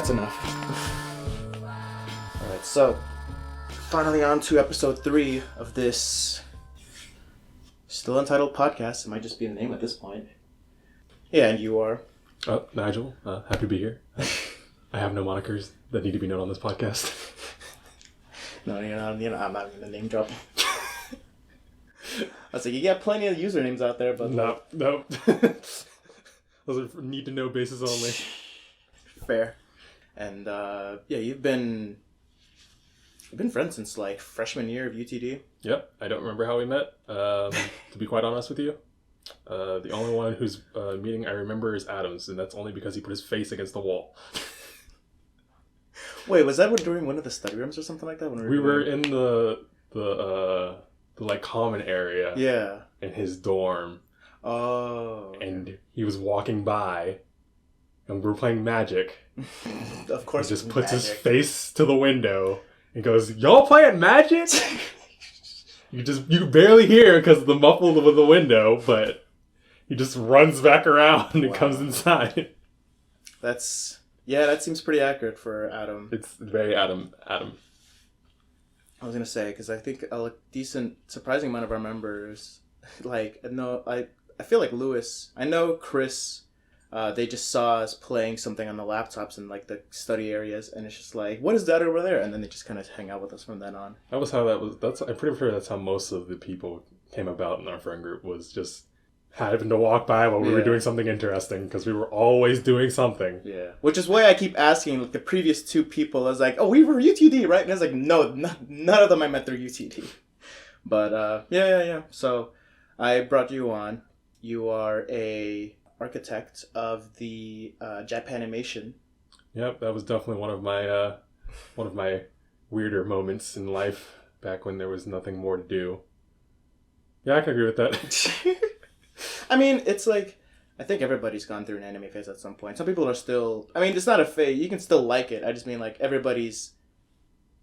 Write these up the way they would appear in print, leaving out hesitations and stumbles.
that's enough. Alright, so finally on to episode 3 of this still untitled podcast. It might just be the name at this point. Yeah, and you are? Nigel. Happy to be here. I have no monikers that need to be known on this podcast. No, I'm not even name dropping. I was like, you got plenty of usernames out there, but... No. Those are need to know basis only. Fair. And, yeah, you've been friends since, like, freshman year of UTD. Yep, I don't remember how we met, to be quite honest with you. The only one whose meeting I remember is Adam's, and that's only because he put his face against the wall. Wait, was that during one of the study rooms or something like that? When we were in the like common area. Yeah. In his dorm. Oh. Okay. And he was walking by, and we were playing Magic. Of course. He just puts his face to the window and goes, "Y'all playing Magic?" You barely hear because of the muffled with the window, but he just runs back around and comes inside. That seems pretty accurate for Adam. It's very Adam. I was gonna say, because I think a surprising amount of our members, like, I feel like Lewis, I know Chris, they just saw us playing something on the laptops in, like, the study areas, and it's just like, what is that over there? And then they just kind of hang out with us from then on. That was how I'm pretty sure that's how most of the people came about in our friend group, was just having to walk by while we were doing something interesting, because we were always doing something. Yeah. Which is why I keep asking, like, the previous 2 people, I was like, oh, we were UTD, right? And I was like, no, none of them I met through UTD. But, yeah. So, I brought you on. You are a architect of the Japanimation. Yep, that was definitely one of my weirder moments in life, back when there was nothing more to do. Yeah, I can agree with that. I mean, it's like, I think everybody's gone through an anime phase at some point. Some people are still, I mean, it's not a phase, you can still like it. I just mean, like, everybody's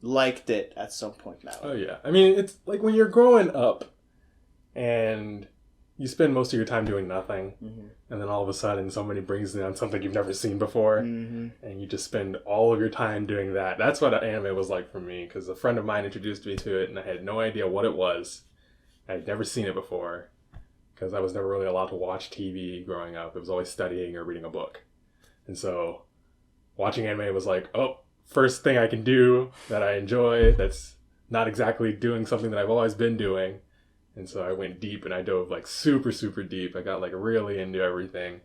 liked it at some point now. Oh yeah, I mean, it's like when you're growing up and you spend most of your time doing nothing, and then all of a sudden somebody brings down something you've never seen before, and you just spend all of your time doing that. That's what anime was like for me, because a friend of mine introduced me to it, and I had no idea what it was. I'd never seen it before, because I was never really allowed to watch TV growing up. It was always studying or reading a book. And so watching anime was like, oh, first thing I can do that I enjoy that's not exactly doing something that I've always been doing. And so I went deep, and I dove like super, super deep. I got like really into everything.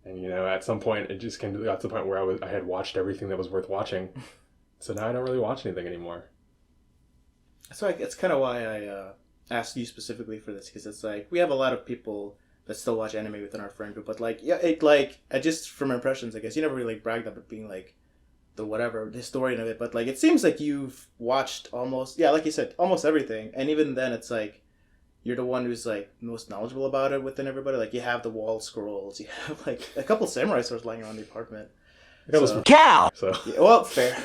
And, at some point it just got to the point where I had watched everything that was worth watching. So now I don't really watch anything anymore. So it's kind of why I asked you specifically for this, because it's like, we have a lot of people that still watch anime within our friend group, but I just, from impressions, I guess, you never really bragged about being like the historian of it, but like, it seems like you've watched almost, like you said, almost everything, and even then it's like, you're the one who's like most knowledgeable about it within everybody. Like, you have the wall scrolls, you have like a couple samurai swords lying around the apartment. That was Cal. So yeah, well, fair.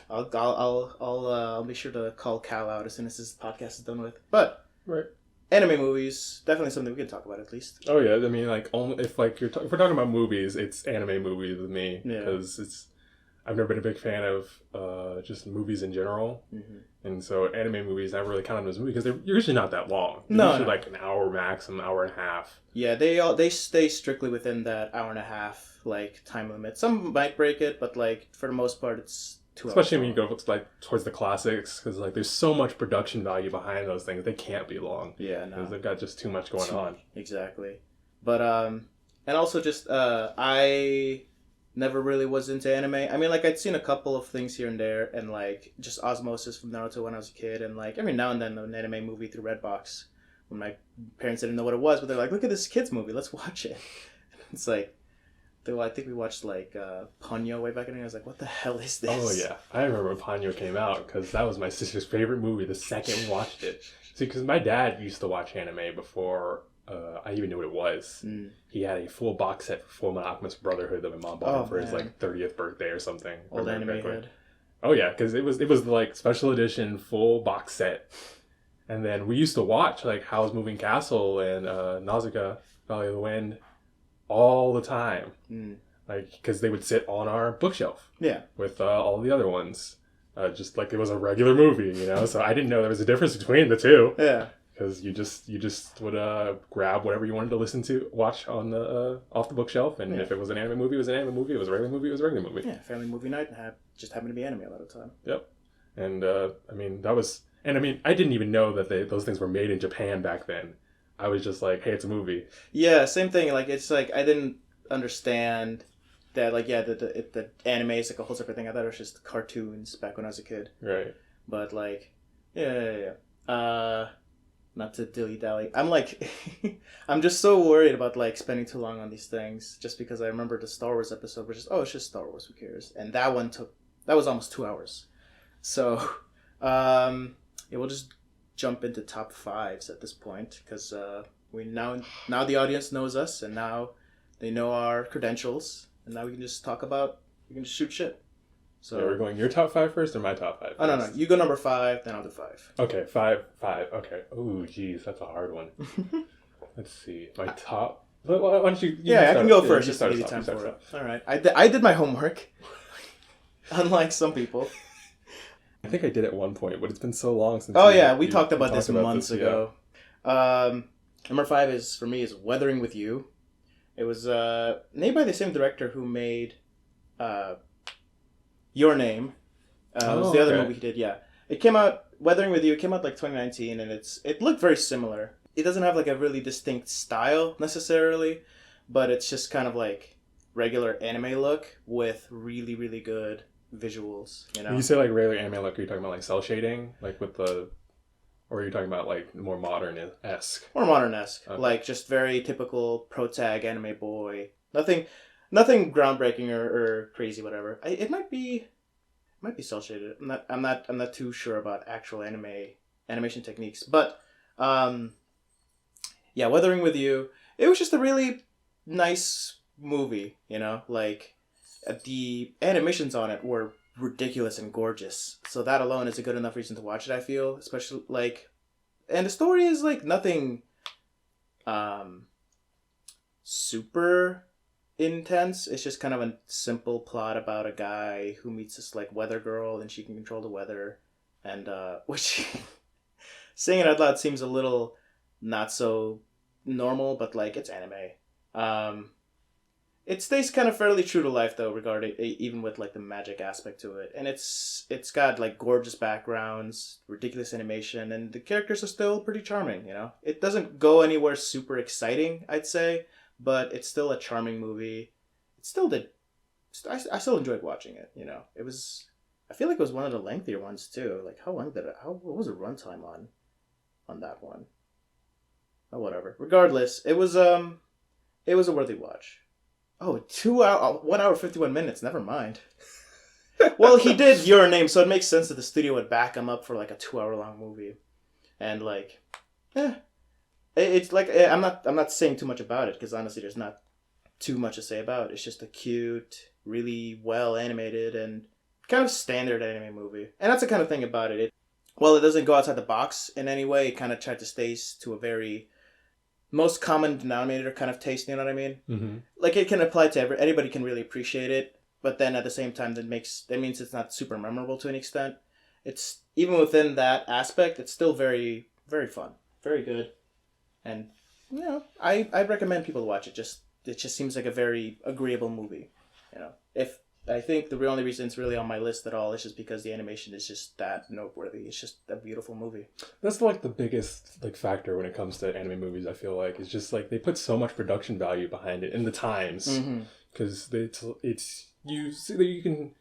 I'll be sure to call Cal out as soon as this podcast is done with. But right. Anime movies, definitely something we can talk about at least. Oh yeah, I mean, like, only if like if we're talking about movies, it's anime movies with me, because I've never been a big fan of just movies in general, and so anime movies never really count as movies because they're usually not that long. They're usually like an hour max, an hour and a half. Yeah, they stay strictly within that hour and a half like time limit. Some might break it, but like for the most part, it's 2 hours. Especially when you go like towards the classics, because like there's so much production value behind those things. They can't be long. Yeah, no, because they've got just too much going on. Exactly, but and also just I never really was into anime. I mean, like, I'd seen a couple of things here and there, and like just Osmosis from Naruto when I was a kid, and like every now and then an anime movie through Redbox when my parents didn't know what it was, but they're like, look at this kids movie, let's watch it. It's like, I think we watched like Ponyo way back in the day. I was like, what the hell is this? Oh yeah, I remember when Ponyo came out, because that was my sister's favorite movie the second we watched it. See, because my dad used to watch anime before I even knew what it was. He had a full box set for Full Metal Alchemist Brotherhood that my mom bought him for his like 30th birthday or something. Old anime head. Oh yeah, because it was like special edition full box set. And then we used to watch like Howl's Moving Castle and Nausicaa, Valley of the Wind all the time. like because they would sit on our bookshelf. Yeah. With all the other ones, just like it was a regular movie, you know. So I didn't know there was a difference between the two. Yeah. Because you just would grab whatever you wanted to watch on the off the bookshelf, and if it was an anime movie, it was an anime movie. It was a regular movie, it was a regular movie. Yeah, family movie night just happened to be anime a lot of the time. Yep, and I didn't even know that those things were made in Japan back then. I was just like, hey, it's a movie. Yeah, same thing. Like it's like I didn't understand that. Like the anime is like a whole separate thing. I thought it was just cartoons back when I was a kid. Right. But like, yeah. Not to dilly-dally. I'm like, I'm just so worried about like spending too long on these things just because I remember the Star Wars episode was just, it's just Star Wars, who cares? And that was almost 2 hours. So, we'll just jump into top fives at this point because we now the audience knows us and now they know our credentials and now we can just shoot shit. So we're going your top five first or my top five first? Oh, no. You go number 5, then I'll do 5. Okay, 5. Okay. Oh, geez, that's a hard one. Let's see. My top... Why don't you... I can go first just to give you time for it. All right. I did my homework. Unlike some people. I think I did at one point, but it's been so long since... We talked about this months ago. Yeah. Number 5 for me is Weathering with You. It was made by the same director who made... Your Name was the other movie he did. Yeah, it came out. Weathering with You. It came out like 2019, and it looked very similar. It doesn't have like a really distinct style necessarily, but it's just kind of like regular anime look with really really good visuals. You know. When you say like regular anime look, are you talking about like cel shading, like with the, or are you talking about like more modern-esque? More modern-esque, okay. Like just very typical protag anime boy. Nothing groundbreaking or crazy, whatever. It might be cel shaded. I'm not too sure about actual animation techniques, but Weathering with You. It was just a really nice movie, you know. Like the animations on it were ridiculous and gorgeous, so that alone is a good enough reason to watch it. I feel, especially like, and the story is like nothing, super intense. It's just kind of a simple plot about a guy who meets this like weather girl and she can control the weather, and which saying it out loud seems a little not so normal, but like it's anime. It stays kind of fairly true to life though, regarding even with like the magic aspect to it, and it's got like gorgeous backgrounds, ridiculous animation, and the characters are still pretty charming. You know, it doesn't go anywhere super exciting, I'd say. But it's still a charming movie. It still did. I still enjoyed watching it. You know, it was. I feel like it was one of the lengthier ones too. Like what was the runtime on that one? Oh, whatever. Regardless, it was a worthy watch. Oh, 1 hour 51 minutes. Never mind. Well, he did Your Name, so it makes sense that the studio would back him up for like a 2-hour long movie, and like, It's like I'm not saying too much about it because honestly, there's not too much to say about it. It's just a cute, really well animated and kind of standard anime movie, and that's the kind of thing about it. It doesn't go outside the box in any way. It kind of tried to stay to a very most common denominator kind of taste. You know what I mean? Mm-hmm. Like it can apply to anybody can really appreciate it, but then at the same time, that means it's not super memorable to an extent. It's even within that aspect, it's still very very fun, very good. And, you know, I recommend people to watch it. It just seems like a very agreeable movie. You know, I think the only reason it's really on my list at all is just because the animation is just that noteworthy. It's just a beautiful movie. That's like the biggest like factor when it comes to anime movies. I feel like it's just like they put so much production value behind it in the times because you can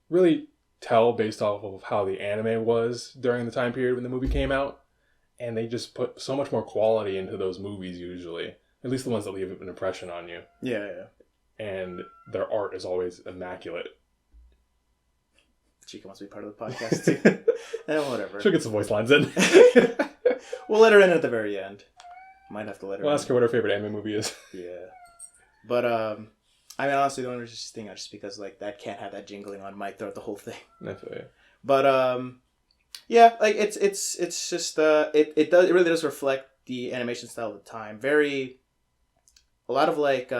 really tell based off of how the anime was during the time period when the movie came out. And they just put so much more quality into those movies usually. At least the ones that leave an impression on you. Yeah. And their art is always immaculate. Chica wants to be part of the podcast too. Whatever. She'll get some voice lines in. We'll let her in at the very end. Might have to let her in. We'll ask her what her favorite anime movie is. Yeah. But, I mean, honestly, the only thing out just because, like, that can't have that jingling on mic throughout the whole thing. That's it. But, yeah, like it's just it really does reflect the animation style of the time. A lot of like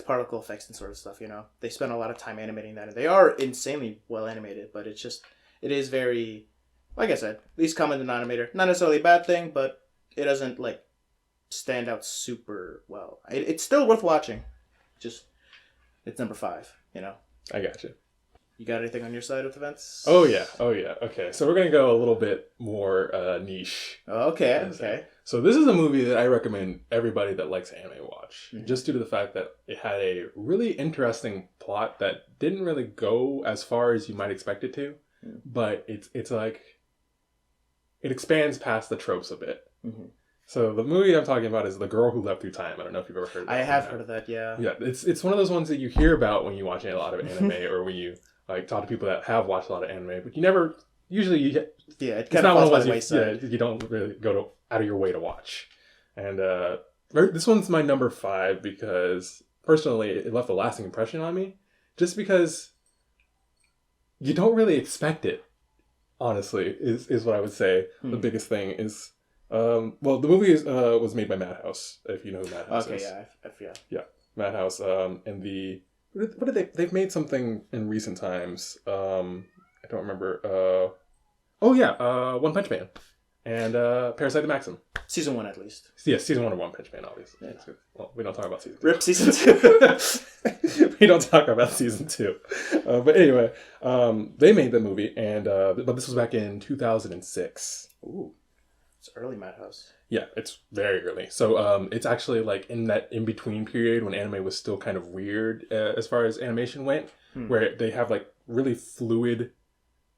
particle effects and sort of stuff. They spend a lot of time animating that, and they are insanely well animated. But it is very, like I said, least common denominator. Not necessarily a bad thing, but it doesn't like stand out super well. It's still worth watching. Just it's number 5. I got you. You got anything on your side with events? Oh yeah. Okay, so we're gonna go a little bit more niche. Okay. So this is a movie that I recommend everybody that likes anime watch, just due to the fact that it had a really interesting plot that didn't really go as far as you might expect it to, but it's like it expands past the tropes a bit. Mm-hmm. So the movie I'm talking about is The Girl Who Leapt Through Time. I don't know if you've ever heard of that. I have heard of that, yeah. Yeah, it's one of those ones that you hear about when you watch a lot of anime or when you like talk to people that have watched a lot of anime, but you never usually it kind of falls by the wayside. You don't really go out of your way to watch. And this one's my number 5 because personally it left a lasting impression on me, just because you don't really expect it. Honestly, is what I would say. The biggest thing is. The movie was made by Madhouse, if you know who Madhouse is. Okay, yeah. Madhouse. And what did they? They've made something in recent times. I don't remember. One Punch Man, and Parasite the Maxim. Season 1 at least. Yeah, season 1 of One Punch Man, obviously. Yeah. Well, we don't talk about season 2. Rip season 2. We don't talk about season 2. But anyway, they made the movie, and but this was back in 2006. Ooh. It's early Madhouse. Yeah, it's very early. So it's actually like in that in-between period when anime was still kind of weird as far as animation went, where they have like really fluid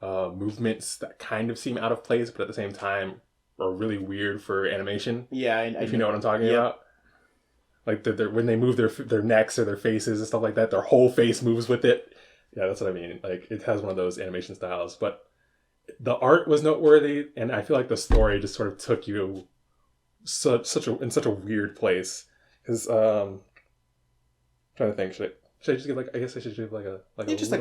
movements that kind of seem out of place, but at the same time are really weird for animation. Yeah, if you know what I'm talking about. Like when they move their necks or their faces and stuff like that, their whole face moves with it. Yeah, that's what I mean. Like it has one of those animation styles, but the art was noteworthy, and I feel like the story just sort of took you in such a weird place. Because trying to think, should I just give I guess I should give like a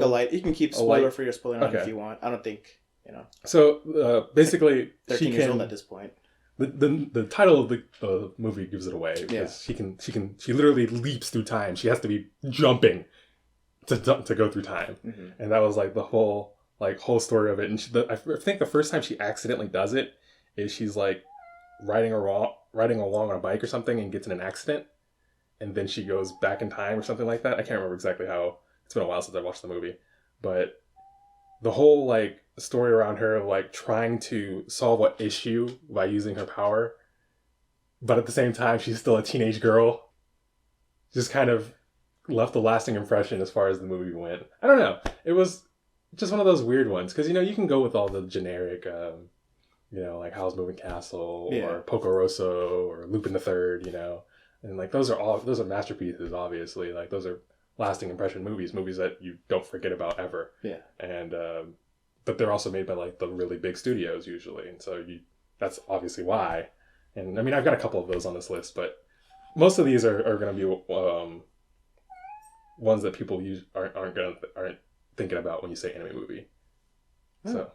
light. You can keep spoiler for your spoiler on if you want. I don't think So basically, 13 years old at this point. The title of the movie gives it away because she literally leaps through time. She has to be jumping to go through time, and that was like the whole story of it. And I think the first time she accidentally does it is she's like riding along on a bike or something and gets in an accident, and then she goes back in time or something like that. I can't remember exactly how. It's been a while since I watched the movie, but the whole story around her trying to solve an issue by using her power, but at the same time she's still a teenage girl, just kind of left a lasting impression as far as the movie went. I don't know. It was just one of those weird ones, because you can go with all the generic like Howl's Moving Castle or Poco Rosso or Lupin the Third, and those are masterpieces, obviously. Those are lasting impression movies that you don't forget about ever. Yeah. And but they're also made by the really big studios usually, and so that's obviously why. And I mean, I've got a couple of those on this list, but most of these are going to be ones that people aren't thinking about when you say anime movie. So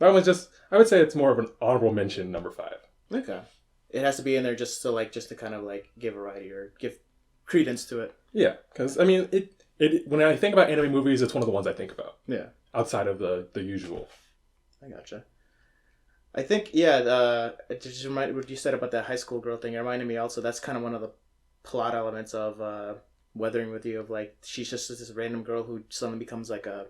that one's I would say it's more of an honorable mention, number 5. Okay. It has to be in there just to kind of give variety or give credence to it. Yeah, because I mean, it when I think about anime movies, it's one of the ones I think about. Yeah. Outside of the usual. I gotcha. I think it just reminded what you said about that high school girl thing. It reminded me also that's kind of one of the plot elements of Weathering with You, of she's just this random girl who suddenly becomes a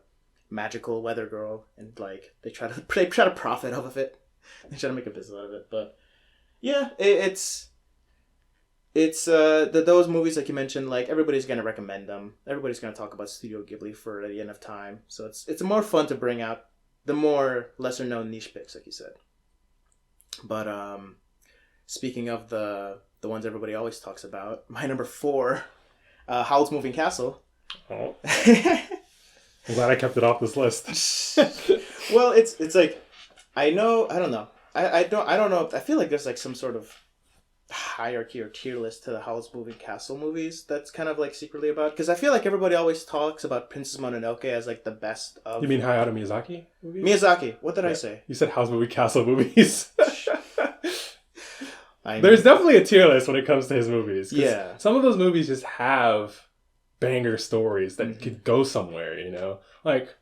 magical weather girl, and they try to profit off of it. They try to make a business out of it. But yeah, it's those movies like you mentioned, everybody's gonna recommend them. Everybody's gonna talk about Studio Ghibli for the end of time. So it's more fun to bring out the more lesser known niche picks, like you said. But speaking of the ones everybody always talks about, my number 4. Howl's Moving Castle. Oh. I'm glad I kept it off this list. Well, it's I don't know. I don't know. I feel like there's some sort of hierarchy or tier list to the Howl's Moving Castle movies that's kind of secretly about, because I feel like everybody always talks about Princess Mononoke as the best of. You mean Hayao Miyazaki movies? Miyazaki. What did I say? You said Howl's Moving Castle movies. There's definitely a tier list when it comes to his movies. Yeah. Some of those movies just have banger stories that could go somewhere, you know? Like,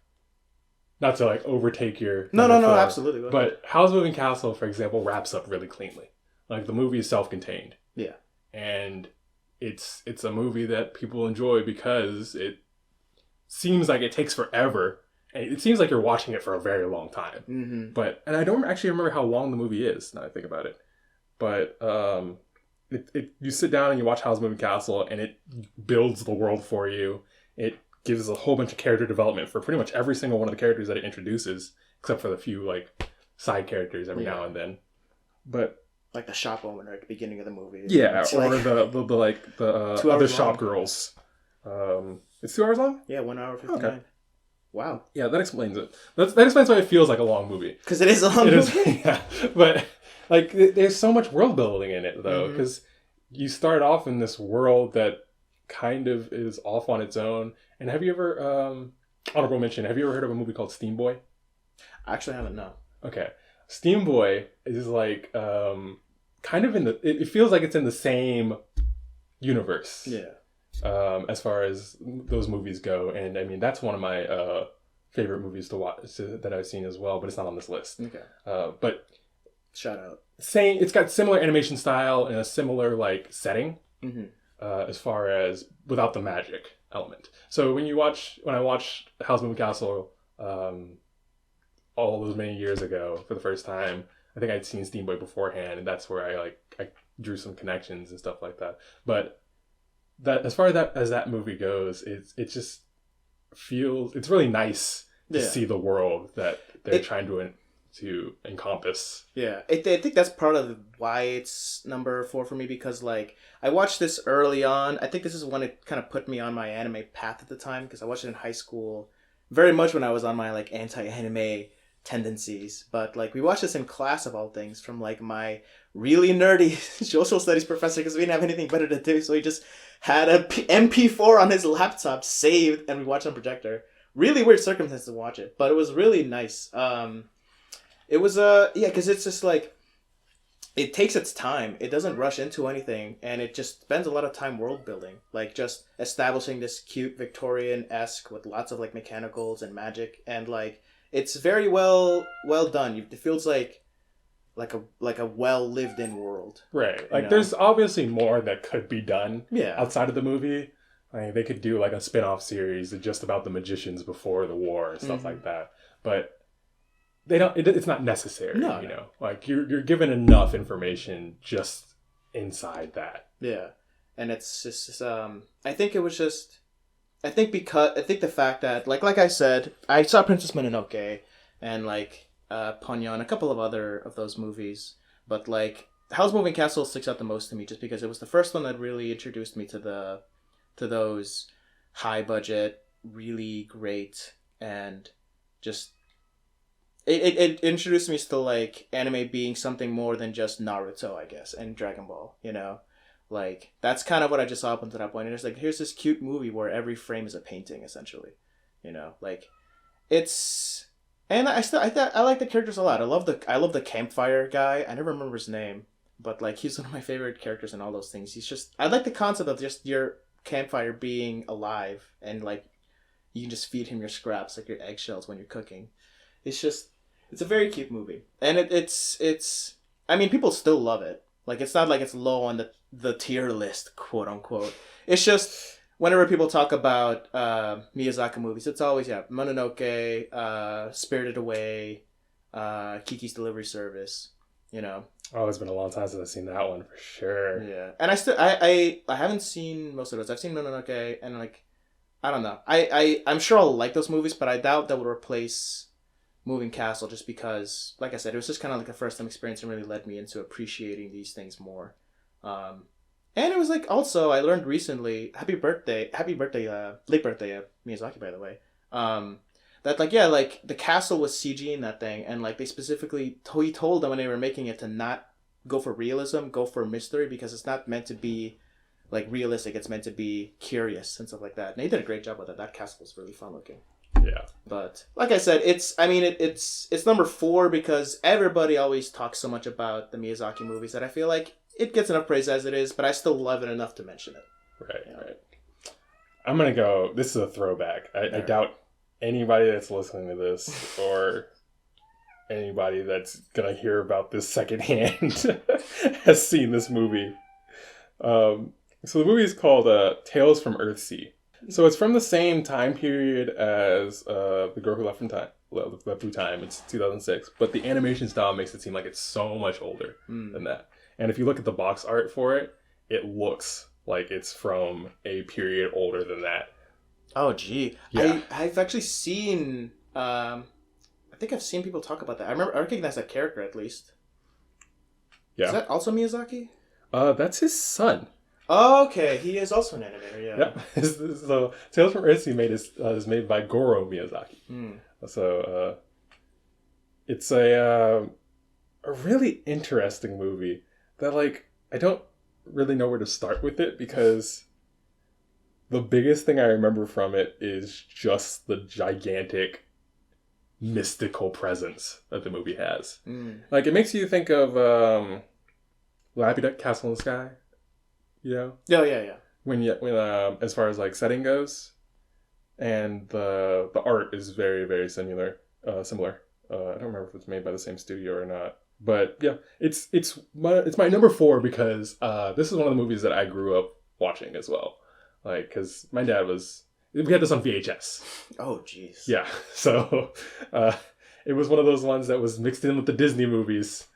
not to like overtake your... No, absolutely. But Howl's Moving Castle, for example, wraps up really cleanly. Like, the movie is self-contained. Yeah. And it's a movie that people enjoy because it seems like it takes forever. And it seems like you're watching it for a very long time. Mm-hmm. And I don't actually remember how long the movie is, now that I think about it. But you sit down and you watch Howl's Moving Castle, and it builds the world for you. It gives a whole bunch of character development for pretty much every single one of the characters that it introduces, except for the few like side characters every now and then. But like the shop owner at the beginning of the movie. Yeah, it's or like the other shop girls. It's 2 hours long? Yeah, 1 hour 59. Okay. Wow. Yeah, that explains it. That explains why it feels like a long movie. Because it is a long movie. Yeah, but like there's so much world building in it though, because you start off in this world that kind of is off on its own. And have you ever honorable mention? Have you ever heard of a movie called Steam Boy? I actually haven't. No. Okay, Steam Boy is like kind of it feels like it's in the same universe. Yeah. As far as those movies go, and I mean that's one of my favorite movies to watch that I've seen as well, but it's not on this list. Okay. But shout out. It's got similar animation style and a similar like setting, as far as without the magic element. So when I watched Howl's Moving Castle all those many years ago for the first time, I think I'd seen Steam Boy beforehand, and that's where I drew some connections and stuff like that. But that as far as that movie goes, it just feels it's really nice to see the world that they're trying to encompass. Yeah, I think that's part of why it's number 4 for me, because like I watched this early on. I think this is when it kind of put me on my anime path at the time, because I watched it in high school, very much when I was on my like anti-anime tendencies. But like we watched this in class of all things from like my really nerdy social studies professor, because we didn't have anything better to do, so he just had a MP4 on his laptop saved, and we watched on projector. Really weird circumstances to watch it, but it was really nice. It was because it's just like it takes its time. It doesn't rush into anything, and it just spends a lot of time world building, like just establishing this cute Victorian-esque with lots of like mechanicals and magic, and like it's very well done. It feels like a well lived in world. Right. Like there's obviously more that could be done outside of the movie. Like they could do like a spin-off series just about the magicians before the war and stuff like that. But they don't it's not necessary, you know. Like you're given enough information just inside that. Yeah. And it's just I think the fact that like I said, I saw Princess Mononoke and like Ponyo and a couple of other of those movies, but like Howl's Moving Castle sticks out the most to me just because it was the first one that really introduced me to those high budget, really great, and just it introduced me to like anime being something more than just Naruto, I guess, and Dragon Ball, you know. Like that's kind of what I just saw up until that point. And it's like here's this cute movie where every frame is a painting, essentially, you know. Like it's, and I like the characters a lot. I love the campfire guy. I never remember his name, but like he's one of my favorite characters in all those things. He's just, I like the concept of just your campfire being alive, and like you can just feed him your scraps, like your eggshells when you're cooking. It's a very cute movie, and it's I mean people still love it. Like it's not like it's low on the tier list, quote unquote. It's just whenever people talk about Miyazaki movies, it's always Mononoke, Spirited Away, Kiki's Delivery Service, you know. Oh, it's been a long time since I've seen that one for sure. Yeah, and I haven't seen most of those. I've seen Mononoke, and like I don't know. I'm sure I'll like those movies, but I doubt that will replace Moving Castle, just because, like I said, it was just kind of like a first time experience and really led me into appreciating these things more. And it was like also I learned recently, late birthday Miyazaki, by the way. That like the castle was CG in that thing, and like they specifically he told them when they were making it to not go for realism, go for mystery, because it's not meant to be like realistic. It's meant to be curious and stuff like that. And they did a great job with it. That castle was really fun looking. Yeah. But like I said, it's number 4 because everybody always talks so much about the Miyazaki movies that I feel like it gets enough praise as it is, but I still love it enough to mention it. Right. I'm gonna go. This is a throwback. I doubt anybody that's listening to this or anybody that's gonna hear about this secondhand has seen this movie. So the movie is called Tales from Earthsea. So it's from the same time period as The Girl Who Left Through Time. It's 2006, but the animation style makes it seem like it's so much older than that. And if you look at the box art for it, it looks like it's from a period older than that. Oh, gee. Yeah. I've actually seen... I think I've seen people talk about that. I recognize that character, at least. Yeah. Is that also Miyazaki? That's his son. Oh, okay. He is also an animator, yeah. Yeah. So Tales from Earthsea is made by Goro Miyazaki. So it's a really interesting movie that, like, I don't really know where to start with it, because the biggest thing I remember from it is just the gigantic mystical presence that the movie has. Like, it makes you think of Lappy Duck Castle in the Sky, you know? Oh, yeah. When as far as like setting goes, and the art is very, very similar. I don't remember if it's made by the same studio or not. But yeah, it's my number 4 because this is one of the movies that I grew up watching as well. Like, because my dad we had this on VHS. Oh, jeez. Yeah, so it was one of those ones that was mixed in with the Disney movies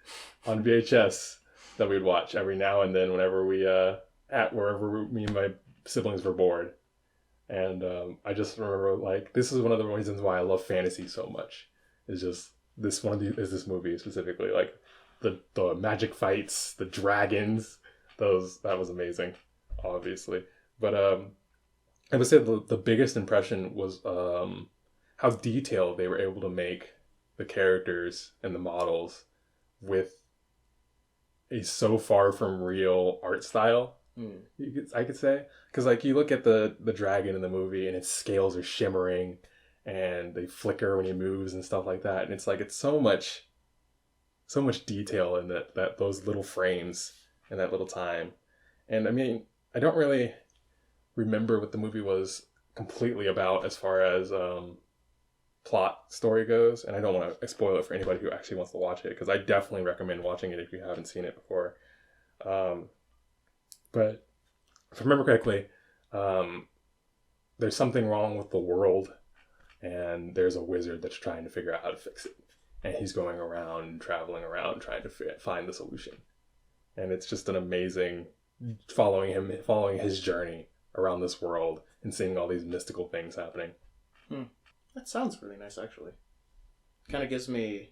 on VHS that we'd watch every now and then whenever wherever me and my siblings were bored. And I just remember, like, this is one of the reasons why I love fantasy so much. Is just this movie specifically, like the magic fights, the dragons, that was amazing, obviously. But I would say the biggest impression was how detailed they were able to make the characters and the models with a so far from real art style. I could say, because like you look at the dragon in the movie and its scales are shimmering and they flicker when he moves and stuff like that, and it's like it's so much detail in that those little frames in that little time. And I mean, I don't really remember what the movie was completely about as far as plot story goes, and I don't want to spoil it for anybody who actually wants to watch it, because I definitely recommend watching it if you haven't seen it before. But if I remember correctly, there's something wrong with the world, and there's a wizard that's trying to figure out how to fix it. And he's going around, traveling around, trying to find the solution. And it's just an amazing following his journey around this world and seeing all these mystical things happening. That sounds really nice, actually. Kind of gives me,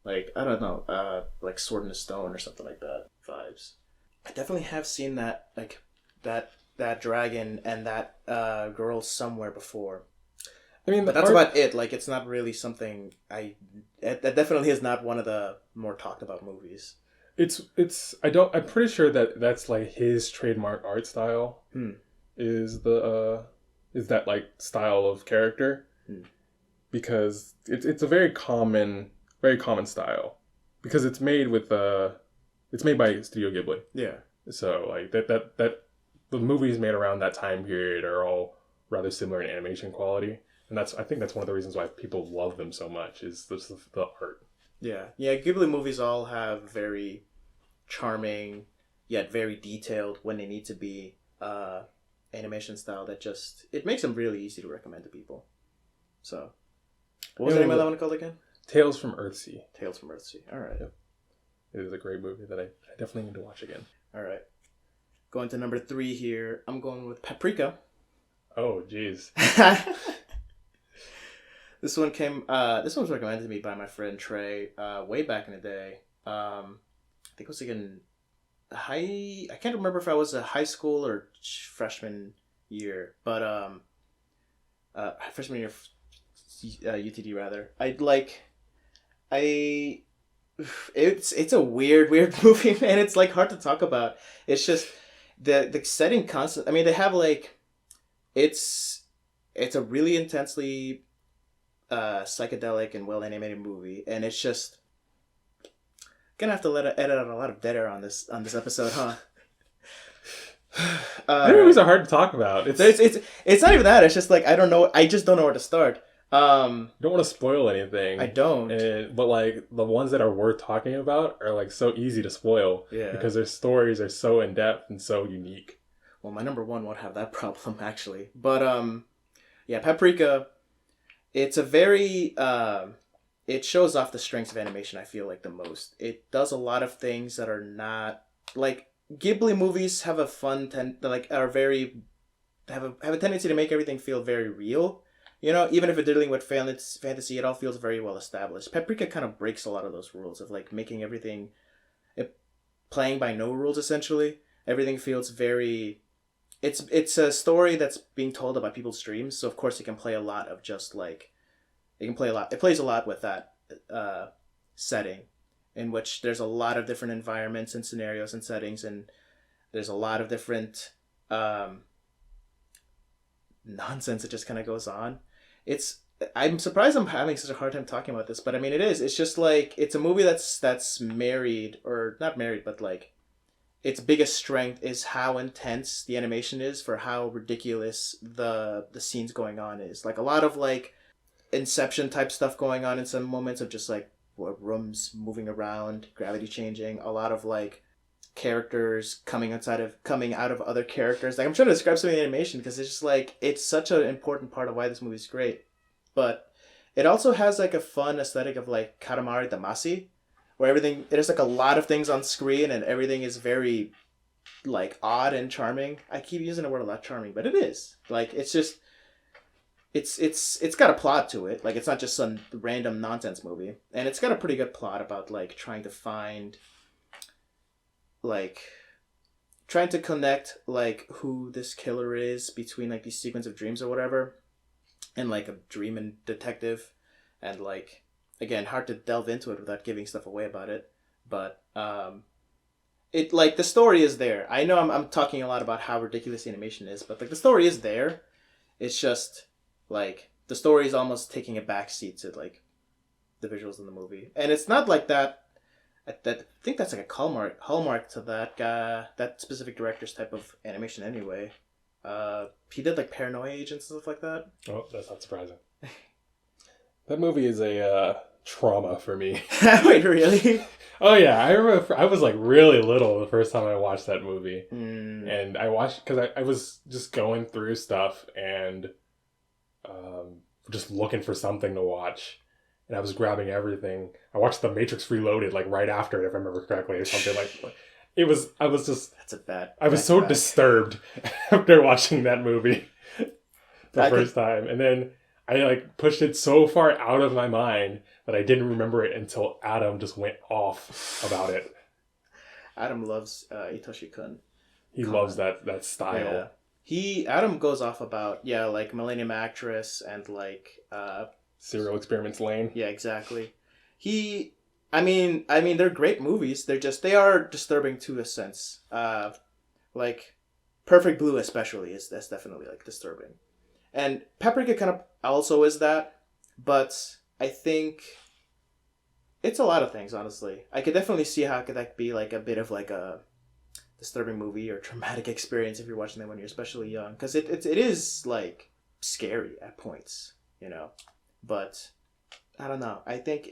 like, I don't know, like Sword in the Stone or something like that vibes. I definitely have seen that, like, that dragon and that girl somewhere before. I mean, but that's about it. Like, it's not really something that definitely is not one of the more talked about movies. I'm pretty sure that's like his trademark art style. Is that like style of character, because it's a very common style, because it's made by Studio Ghibli. Yeah. So like that the movies made around that time period are all rather similar in animation quality, and I think that's one of the reasons why people love them so much, is the art. Yeah. Ghibli movies all have very charming yet very detailed, when they need to be, animation style that just, it makes them really easy to recommend to people. So, what was the name of that one called again? Tales from Earthsea. All right. Yep. It is a great movie that I definitely need to watch again. All right. Going to number 3 here. I'm going with Paprika. Oh, jeez. This one was recommended to me by my friend Trey way back in the day. I think it was like I can't remember if I was a high school or freshman year, but freshman year UTD rather. It's a weird movie, man. It's like hard to talk about. It's just the setting constant. I mean, they have like it's a really intensely psychedelic and well animated movie, and it's just Gonna have to edit out a lot of dead air on this episode, huh? Movies are hard to talk about. It's not even that. It's just like I don't know. I just don't know where to start. You don't want to spoil anything. I don't. But like the ones that are worth talking about are like so easy to spoil. Yeah. Because their stories are so in depth and so unique. Well, my number one won't have that problem actually. But yeah, Paprika. It's a very it shows off the strengths of animation. I feel like the most. It does a lot of things that are not like. Ghibli movies have a have a tendency to make everything feel very real. You know, even if it's dealing with fantasy, it all feels very well established. Paprika kind of breaks a lot of those rules of like making everything playing by no rules essentially. Everything feels very it's a story that's being told about people's dreams, so of course it can play a lot of just like it plays a lot with that setting. In which there's a lot of different environments and scenarios and settings, and there's a lot of different nonsense that just kind of goes on. I'm surprised I'm having such a hard time talking about this, but I mean it is. It's just like it's a movie that's married or not married, but like its biggest strength is how intense the animation is for how ridiculous the scenes going on is. Like a lot of like Inception type stuff going on in some moments of just like rooms moving around, gravity changing, a lot of like characters coming out of other characters. Like I'm trying to describe some of the animation because it's just like it's such an important part of why this movie's great. But it also has like a fun aesthetic of like Katamari Damacy, where it has like a lot of things on screen and everything is very like odd and charming. I keep using the word a lot, charming, but it is. Like it's just it's got a plot to it. Like it's not just some random nonsense movie, and it's got a pretty good plot about like trying to connect like who this killer is between like these sequence of dreams or whatever, and like a dream and detective, and like again hard to delve into it without giving stuff away about it, but it like the story is there. I know I'm talking a lot about how ridiculous the animation is, but like the story is there. It's just like the story is almost taking a backseat to like the visuals in the movie, and it's not like that. I think that's like a hallmark to that specific director's type of animation anyway. He did like Paranoia Agents and stuff like that. Oh, that's not surprising. That movie is a trauma for me. Wait, really? Oh yeah, I remember I was like really little the first time I watched that movie, and I watched because I was just going through stuff and just looking for something to watch, and I was grabbing everything. I watched The Matrix Reloaded like right after it, if I remember correctly, or something like. It was. I was just. That's a bad. I was so disturbed after watching that movie the first time, and then I like pushed it so far out of my mind that I didn't remember it until Adam just went off about it. Adam loves Itoshi Kun. He loves that style. Yeah. Adam goes off about like Millennium Actress and like Serial Experiments Lane. Yeah, exactly. I mean they're great movies. They are disturbing to a sense. Like Perfect Blue especially that's definitely like disturbing. And Paprika kind of also is that, but I think it's a lot of things, honestly. I could definitely see how it could like be like a bit of like a disturbing movie or traumatic experience if you're watching that when you're especially young, because it is like scary at points, you know. But I don't know. I think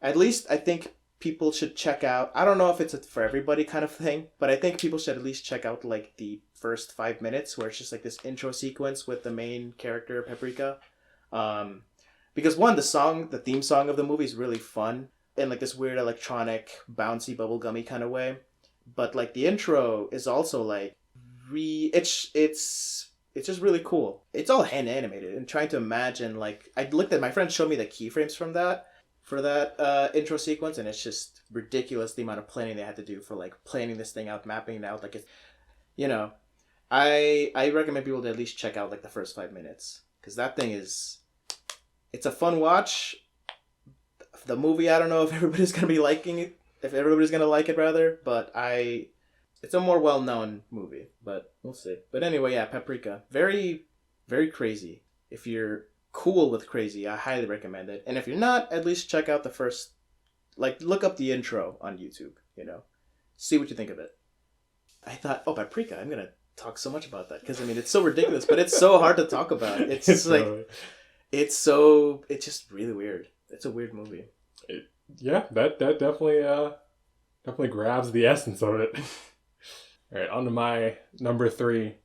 I think people should check out. I don't know if it's a for everybody kind of thing, but I think people should at least check out like the first 5 minutes where it's just like this intro sequence with the main character Paprika. Because the theme song of the movie is really fun in like this weird electronic, bouncy, bubblegummy kind of way. But like the intro is also like it's just really cool. It's all hand animated, and trying to imagine like my friend showed me the keyframes for that intro sequence, and it's just ridiculous the amount of planning they had to do for like planning this thing out, mapping it out. Like it's, you know, I recommend people to at least check out like the first 5 minutes, because that thing it's a fun watch. The movie, I don't know if everybody's gonna be liking it. If everybody's gonna like it, rather, but it's a more well-known movie, but we'll see. But anyway, yeah, Paprika, very, very crazy. If you're cool with crazy, I highly recommend it. And if you're not, at least check out the first like look up the intro on YouTube. See what you think of it. I thought, Paprika. I'm gonna talk so much about that because it's so ridiculous, but it's so hard to talk about. It's it's just really weird. It's a weird movie. That definitely grabs the essence of it. All right, on to my number 3.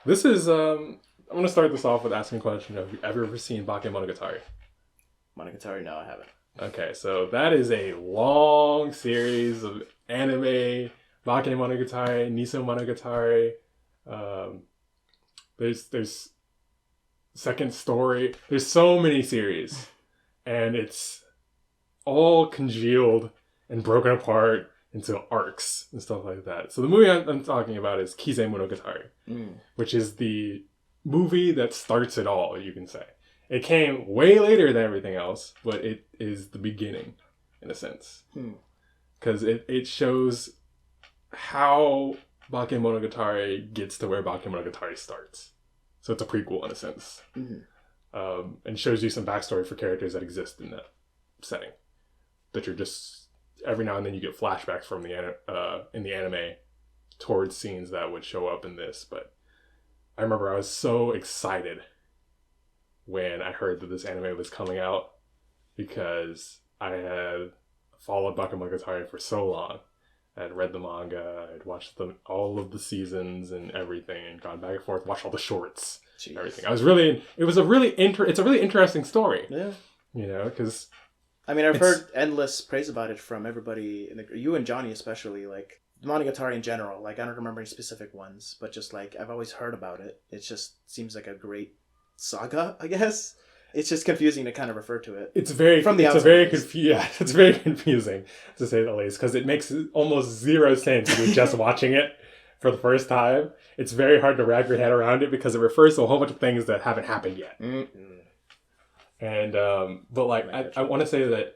This is I'm gonna start this off with asking a question: have you ever seen Bakemonogatari? Monogatari? No, I haven't. Okay, so that is a long series of anime. Bakemonogatari, Niso Monogatari. There's second story. There's so many series, and it's all congealed and broken apart into arcs and stuff like that. So the movie I'm talking about is Kisei Monogatari, which is the movie that starts it all, you can say. It came way later than everything else, but it is the beginning, in a sense. Because it shows how Bakemonogatari gets to where Bakemonogatari starts. So it's a prequel, in a sense. And shows you some backstory for characters that exist in that setting. That you're just... Every now and then you get flashbacks from in the anime towards scenes that would show up in this. But I remember I was so excited when I heard that this anime was coming out because I had followed Bakemonogatari for so long. I had read the manga, I'd watched all of the seasons and everything, and gone back and forth, watched all the shorts, and everything. It's a really interesting story. Yeah. Because... I've heard endless praise about it from everybody, you and Johnny especially, like, Monogatari in general. Like, I don't remember any specific ones, but just, like, I've always heard about it. It just seems like a great saga, I guess. It's just confusing to kind of refer to it. It's very confusing, to say the least, because it makes almost zero sense if you're just watching it for the first time. It's very hard to wrap your head around it because it refers to a whole bunch of things that haven't happened yet. And, but like, I want to say that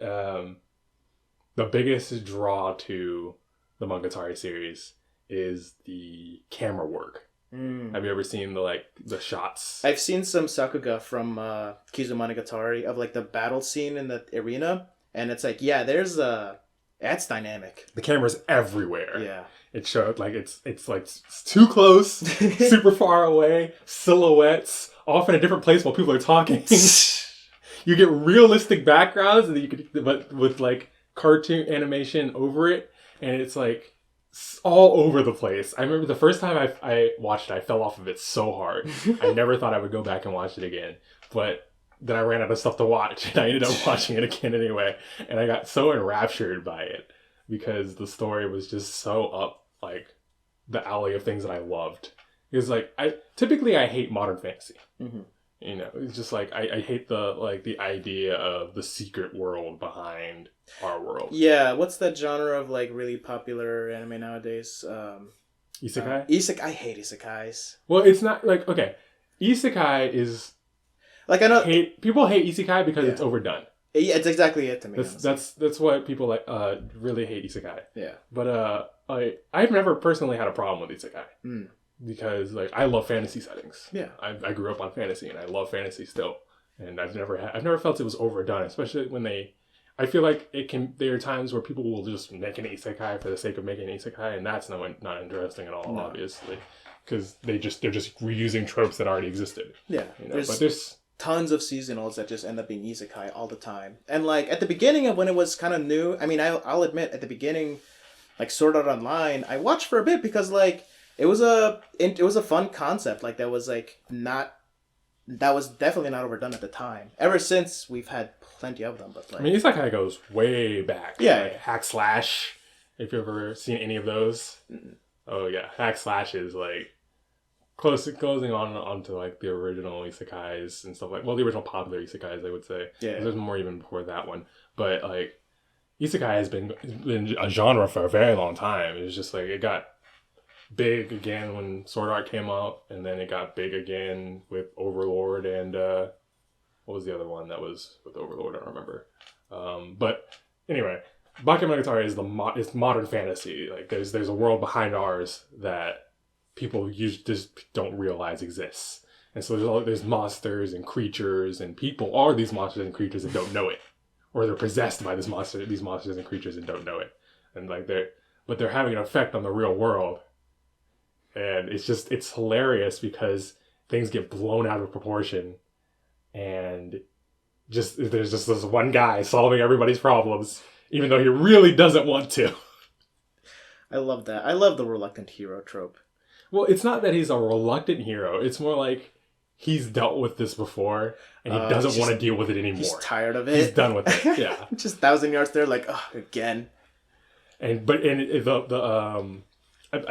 the biggest draw to the Monogatari series is the camera work. Have you ever seen the shots? I've seen some sakuga from Kizu Monogatari of like the battle scene in the arena, and it's like, that's dynamic. The camera's everywhere. Yeah. It showed like it's too close, super far away, silhouettes, off in a different place while people are talking. You get realistic backgrounds, but with like cartoon animation over it, and it's like all over the place. I remember the first time I watched it, I fell off of it so hard. I never thought I would go back and watch it again, but then I ran out of stuff to watch, and I ended up watching it again anyway. And I got so enraptured by it because the story was just so up like the alley of things that I loved. It was like I hate modern fantasy. It's just like I hate the idea of the secret world behind our world. Yeah, what's that genre of like really popular anime nowadays? Isekai? I hate isekais. Well, it's not like, okay, isekai is like, I know people hate isekai because it's overdone. Yeah, it's exactly it to me. That's what people like really hate isekai. Yeah. But I've never personally had a problem with isekai. Because like I love fantasy settings. Yeah, I grew up on fantasy and I love fantasy still, and I've never felt it was overdone. Especially when I feel like there are times where people will just make an isekai for the sake of making an isekai, and that's not interesting at all, obviously, because they're just reusing tropes that already existed. Yeah, there's tons of seasonals that just end up being isekai all the time, and like at the beginning of when it was kind of new. I'll admit at the beginning, like Sword Art Online, I watched for a bit because like. It was a fun concept, like that was definitely not overdone at the time. Ever since we've had plenty of them, but like isekai goes way back. Yeah, like hack slash. If you've ever seen any of those, oh yeah, hack slash is like closing on to like the original isekais and stuff the original popular isekais, I would say. Yeah, there's more even before that one, but like isekai has been a genre for a very long time. It was just like it got big again when Sword Art came out, and then it got big again with Overlord and what was the other one that was with Overlord? I don't remember. But anyway, Bakemonogatari is modern fantasy. Like there's a world behind ours that people usually just don't realize exists, and so there's monsters and creatures and people are these monsters and creatures that don't know it or they're possessed by these monsters and creatures and don't know it, and like they're having an effect on the real world, and it's hilarious because things get blown out of proportion, and there's just this one guy solving everybody's problems, even though he really doesn't want to. I love that. I love the reluctant hero trope. Well, it's not that he's a reluctant hero. It's more like he's dealt with this before, and he doesn't want to deal with it anymore. He's tired of it. He's done with it. Yeah, just 1,000 yards there, like, oh, again. I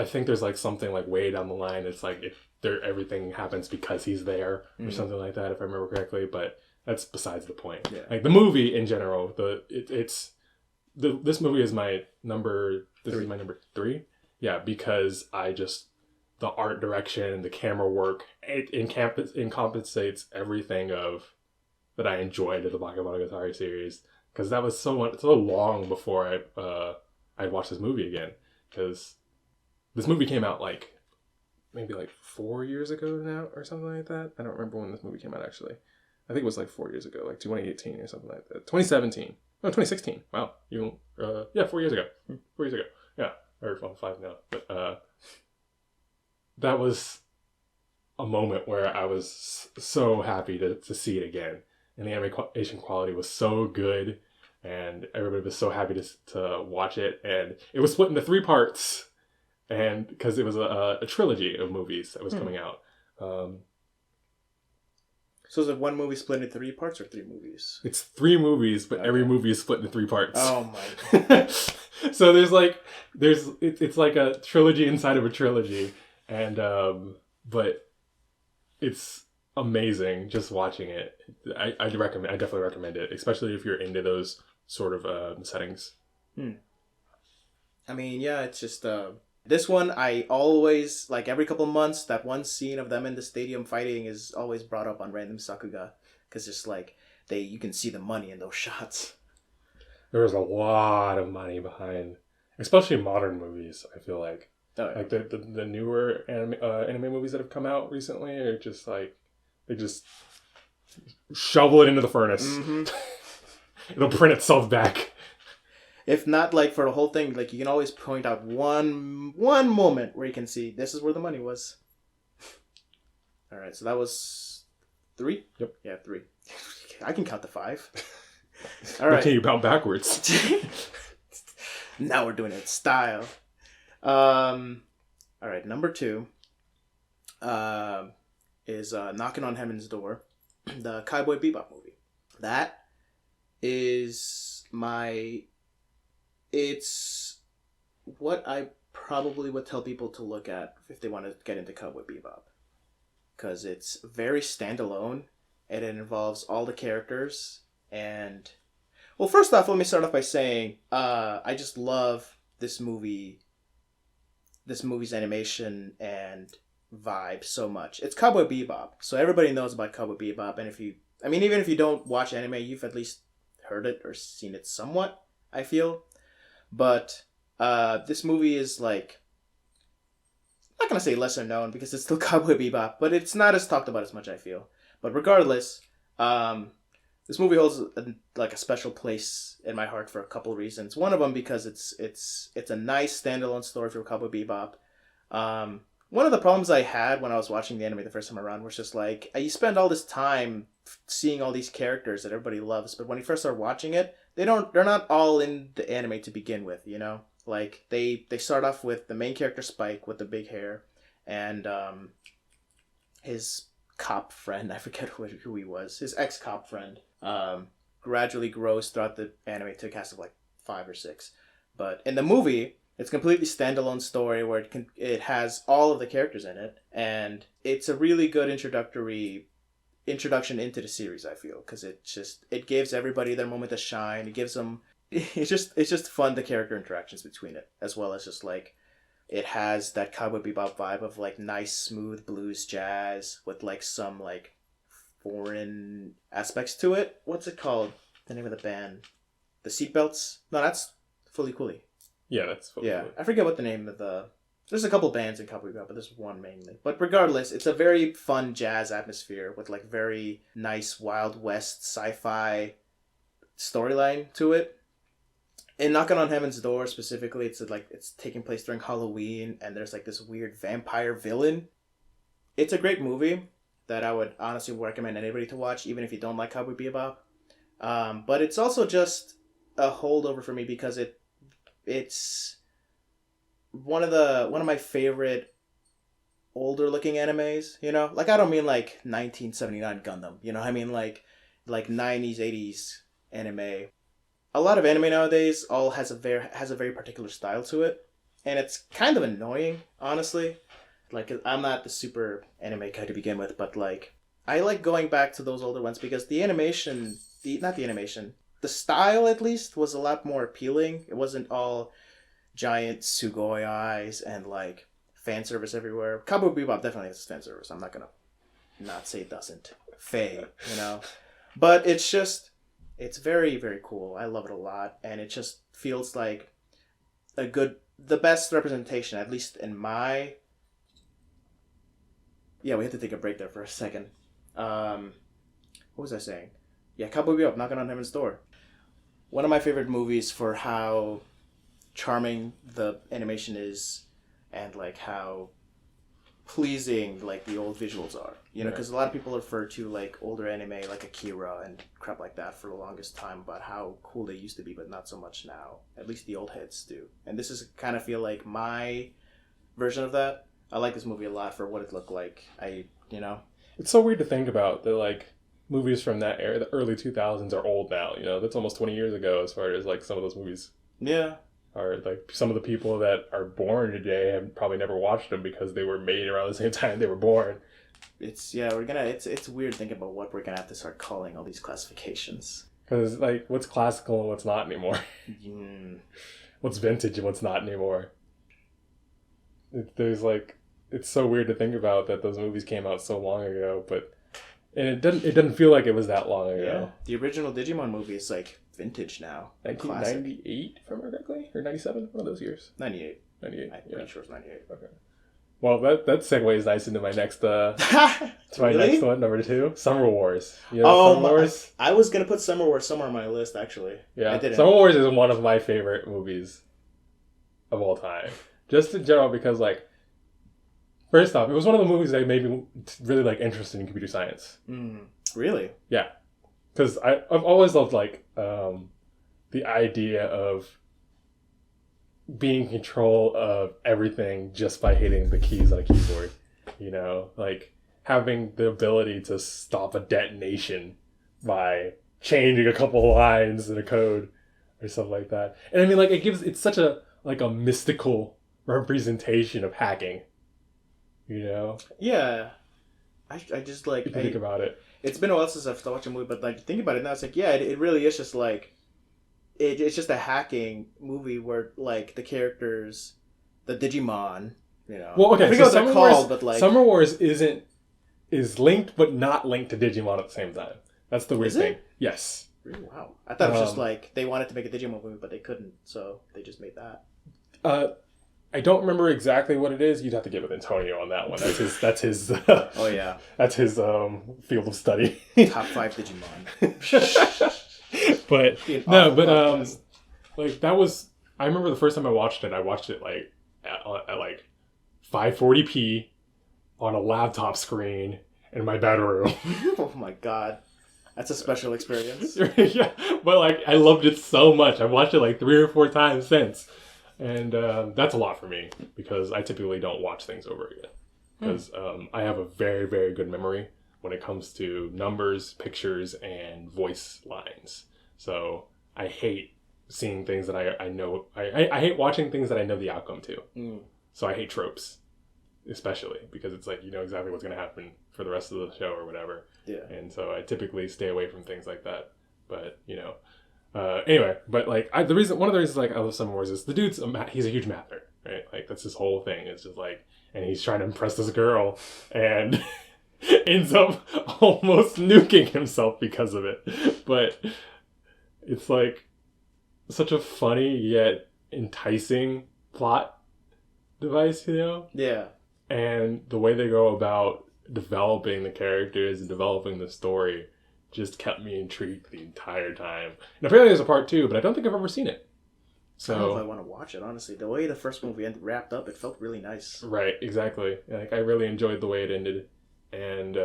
think there's like something like way down the line. It's like everything happens because he's there or something like that, if I remember correctly. But that's besides the point. Yeah. Like the movie in general, this movie is my number. This is my number 3. Yeah, because the art direction, the camera work, it encompasses everything that I enjoyed of the Bakemonogatari series. Because that was so long before I'd watched this movie again. Because this movie came out maybe 4 years ago now or something like that. I don't remember when this movie came out actually. I think it was 4 years ago, 2018 or something like that. 2017. No, 2016. Wow. 4 years ago. 4 years ago. Yeah. Or 5 now. But that was a moment where I was so happy to see it again. And the animation quality was so good. And everybody was so happy to watch it. And it was split into 3 parts. And because it was a trilogy of movies that was coming out. So is it one movie split into 3 parts or 3 movies? It's 3 movies, but every movie is split into 3 parts. Oh my god. So it's like a trilogy inside of a trilogy. And but it's amazing just watching it. I definitely recommend it, especially if you're into those sort of settings. I mean, yeah, it's just this one, I always, every couple months, that one scene of them in the stadium fighting is always brought up on Random Sakuga. Because it's you can see the money in those shots. There was a lot of money behind, especially modern movies, I feel like. Oh, yeah. Like the newer anime movies that have come out recently are just they just shovel it into the furnace. Mm-hmm. It'll print itself back. If not for the whole thing, you can always point out one moment where you can see this is where the money was. All right, so that was 3? Yep. Yeah, 3. I can count to 5. All right. Okay, you count backwards. Now we're doing it in style. All right, number 2 is Knocking on Heaven's Door, the Cowboy Bebop movie. That is it's what I probably would tell people to look at if they want to get into Cowboy Bebop. Because it's very standalone, and it involves all the characters. And, well, first off, let me start off by saying I just love this movie's animation and vibe so much. It's Cowboy Bebop, so everybody knows about Cowboy Bebop. And even if you don't watch anime, you've at least heard it or seen it somewhat, I feel. But this movie is I'm not gonna say lesser known because it's still Cowboy Bebop, but it's not as talked about as much, I feel. But regardless, this movie holds a special place in my heart for a couple reasons. One of them because it's a nice standalone story for Cowboy Bebop. One of the problems I had when I was watching the anime the first time around was just you spend all this time seeing all these characters that everybody loves, but when you first start watching it, they're not all in the anime to begin with, you know? They start off with the main character Spike with the big hair, and his cop friend, I forget who he was, his ex-cop friend, gradually grows throughout the anime to a cast of 5 or 6. But in the movie, it's a completely standalone story where it has all of the characters in it, and it's a really good introduction into the series, I feel, because it gives everybody their moment to shine. It gives them it's just fun, the character interactions between it, as well as just it has that Cowboy Bebop vibe of nice smooth blues jazz with some foreign aspects to it. What's it called? The name of the band? The Seatbelts? No, that's Fully Cooley. Yeah, that's Fully Cooley. I forget what the name of there's a couple bands in Cowboy Bebop, but there's one mainly. But regardless, it's a very fun jazz atmosphere with very nice Wild West sci-fi storyline to it. In Knocking on Heaven's Door specifically, it's taking place during Halloween, and there's like this weird vampire villain. It's a great movie that I would honestly recommend anybody to watch, even if you don't like Cowboy Bebop. But it's also just a holdover for me because it's one of my favorite older looking animes. You know, like I don't mean like 1979 Gundam. You know, I mean like 90s 80s anime. A lot of anime nowadays all has a very particular style to it, and it's kind of annoying, honestly. Like, I'm not the super anime guy to begin with, but like I like going back to those older ones because the style at least was a lot more appealing. It wasn't all giant sugoi eyes and like fan service everywhere. Cowboy Bebop definitely has fan service. I'm not gonna not say it doesn't. Faye, you know, but it's very, very cool. I love it a lot, and it just feels like the best representation, at least in my. Yeah, we had to take a break there for a second. What was I saying? Yeah, Cowboy Bebop, Knocking on Heaven's Door. One of my favorite movies for how charming the animation is, and like how pleasing like the old visuals are. You know, because a lot of people refer to like older anime like Akira and crap like that for the longest time about how cool they used to be, but not so much now. At least the old heads do. And this is kind of feel like my version of that. I like this movie a lot for what it looked like. It's so weird to think about that, like, movies from that era, the early 2000s, are old now. You know, that's almost 20 years ago as far as, like, some of those movies. Yeah. Or, like, some of the people that are born today have probably never watched them because they were made around the same time they were born. It's weird thinking about what we're going to have to start calling all these classifications. Because, like, what's classical and what's not anymore? What's vintage and what's not anymore? It's so weird to think about that those movies came out so long ago, and it doesn't feel like it was that long ago. Yeah. The original Digimon movie is like vintage now. 1998, if I remember correctly, or 97, one of those years. 98. I'm pretty sure it's 98. Okay. Well, that segues nice into my next Really? next one, number 2, Summer Wars. You know Summer Wars? I was gonna put Summer Wars somewhere on my list actually. Yeah, I didn't. Summer Wars is one of my favorite movies of all time, just in general because like. First off, it was one of the movies that made me really like interested in computer science. Really? Yeah, because I've always loved like the idea of being in control of everything just by hitting the keys on a keyboard. You know, like having the ability to stop a detonation by changing a couple lines in a code or something like that. And I mean, like it's such a mystical representation of hacking. You know? Yeah. I just like... If you think about it. It's been a while since I've watched a movie, but like think about it now, it's like, yeah, it really is just like... It's just a hacking movie where like the characters, the Digimon, you know... Well, okay, I forget what they're called, but like... Summer Wars is linked but not linked to Digimon at the same time. That's the weird thing. Yes. Really? Wow. I thought it was just like they wanted to make a Digimon movie, but they couldn't, so they just made that. I don't remember exactly what it is. You'd have to get with Antonio on that one. That's his. Oh yeah. That's his field of study. Top 5 Digimon. But like that was. I remember the first time I watched it like at like 540p on a laptop screen in my bedroom. Oh my god. That's a special experience. Yeah, but like I loved it so much. I've watched it like 3 or 4 times since. And that's a lot for me because I typically don't watch things over again because I have a very, very good memory when it comes to numbers, pictures, and voice lines. So I hate seeing things that I know. I hate watching things that I know the outcome to. So I hate tropes, especially because it's like you know exactly what's going to happen for the rest of the show or whatever. Yeah. And so I typically stay away from things like that. But, you know... anyway, but like one of the reasons like I love Summer Wars is the dude's he's a huge mather, right? Like that's his whole thing. It's just like, and he's trying to impress this girl, and ends up almost nuking himself because of it. But it's like such a funny yet enticing plot device, you know? Yeah. And the way they go about developing the characters and developing the story just kept me intrigued the entire time. And apparently there's a part 2, but I don't think I've ever seen it. So I don't know if I want to watch it, honestly. The way the first movie wrapped up, it felt really nice. Right, exactly. Like, I really enjoyed the way it ended. And,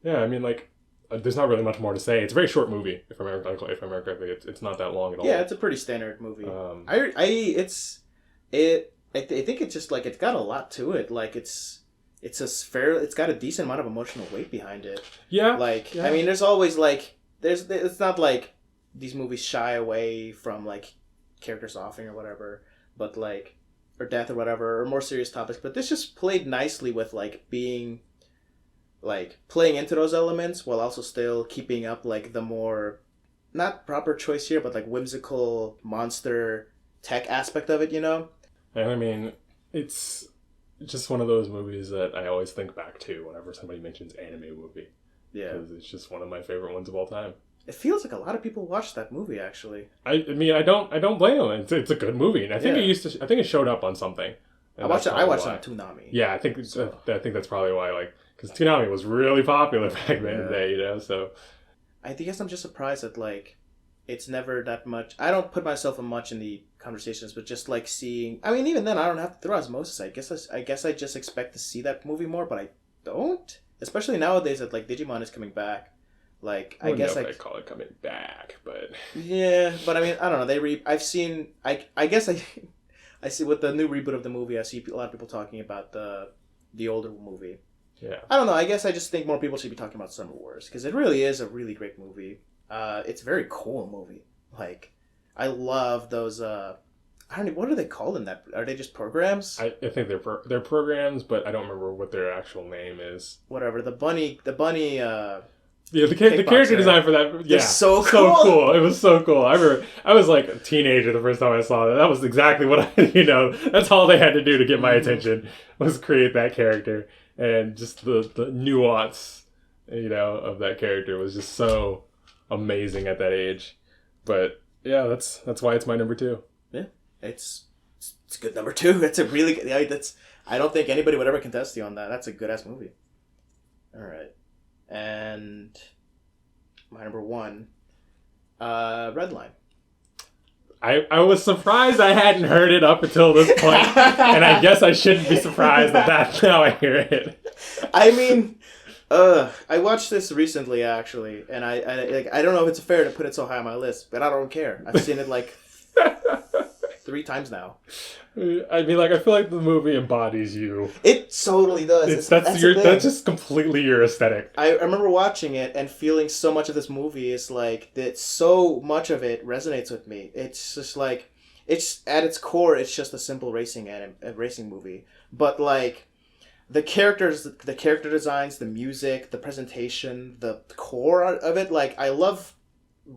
yeah, I mean, like, there's not really much more to say. It's a very short movie, if I remember correctly. It's not that long at all. Yeah, it's a pretty standard movie. I think it's just, like, it's got a lot to it. Like, it's got a decent amount of emotional weight behind it. Yeah. Like, yeah. I mean, there's always, like, it's not like these movies shy away from, like, character softening or whatever, but, like, or death or whatever, or more serious topics. But this just played nicely with, like, being, like, playing into those elements while also still keeping up, like, the more, not proper choice here, but, like, whimsical monster tech aspect of it, you know? And I mean, it's just one of those movies that I always think back to whenever somebody mentions anime movie. Yeah. Because it's just one of my favorite ones of all time. It feels like a lot of people watched that movie, actually. I mean, I don't blame them. It's a good movie, and I think it showed up on something. I watched it on Toonami. Yeah, I think that's probably why, like, because Toonami was really popular back then in the day, you know. So I guess I'm just surprised that, like, it's never that much. I don't put myself much in the conversations, but just, like, seeing. I mean, even then, I don't have to through osmosis. I guess I just expect to see that movie more, but I don't. Especially nowadays that, like, Digimon is coming back. Like, I guess I call it coming back, but yeah, but I mean, I don't know. I've seen. I guess I see with the new reboot of the movie. I see a lot of people talking about the older movie. Yeah. I don't know. I guess I just think more people should be talking about Summer Wars because it really is a really great movie. It's a very cool movie. Like, I love those. I don't know, what are they called in that? Are they just programs? I think they're programs, but I don't remember what their actual name is. Whatever. The bunny. Yeah, the character design for that, yeah, so cool. So cool. It was so cool. I remember I was like a teenager the first time I saw that. That was exactly what that's all they had to do to get my attention was create that character, and just the nuance, of that character was just so amazing at that age. But yeah, that's why it's my number 2. Yeah, it's a good number 2. It's a really good. I don't think anybody would ever contest you on that. That's a good ass movie. All right. And my number 1, Redline. I was surprised I hadn't heard it up until this point, and I guess I shouldn't be surprised that now I hear it. I mean, I watched this recently actually, and I don't know if it's fair to put it so high on my list, but I don't care. I've seen it like 3 times now. I mean, like, I feel like the movie embodies you. It totally does. That's just completely your aesthetic. I remember watching it and feeling so much of this movie is like that. So much of it resonates with me. It's just like it's at its core. It's just a simple racing movie, but like the characters, the character designs, the music, the presentation, the core of it. Like, I love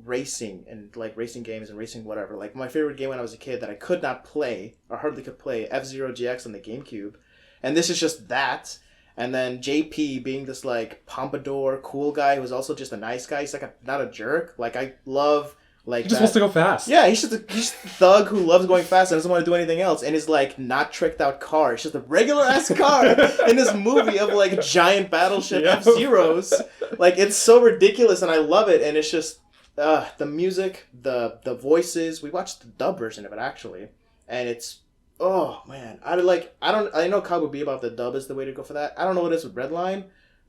racing and like racing games and racing whatever. Like, my favorite game when I was a kid that I could not play or hardly could play, F-Zero GX on the GameCube, and this is just that. And then JP being this like pompadour cool guy who's also just a nice guy. He's like not a jerk. Like, I love like he just wants to go fast. Yeah, he's just a thug who loves going fast and doesn't want to do anything else. And his like not tricked out car. It's just a regular ass car in this movie of like giant battleship F-Zeros. Like, it's so ridiculous and I love it. And it's just the music, the voices. We watched the dub version of it actually, and it's oh man, I know Cowboy Bebop, the dub is the way to go for that. I don't know what it is with Redline,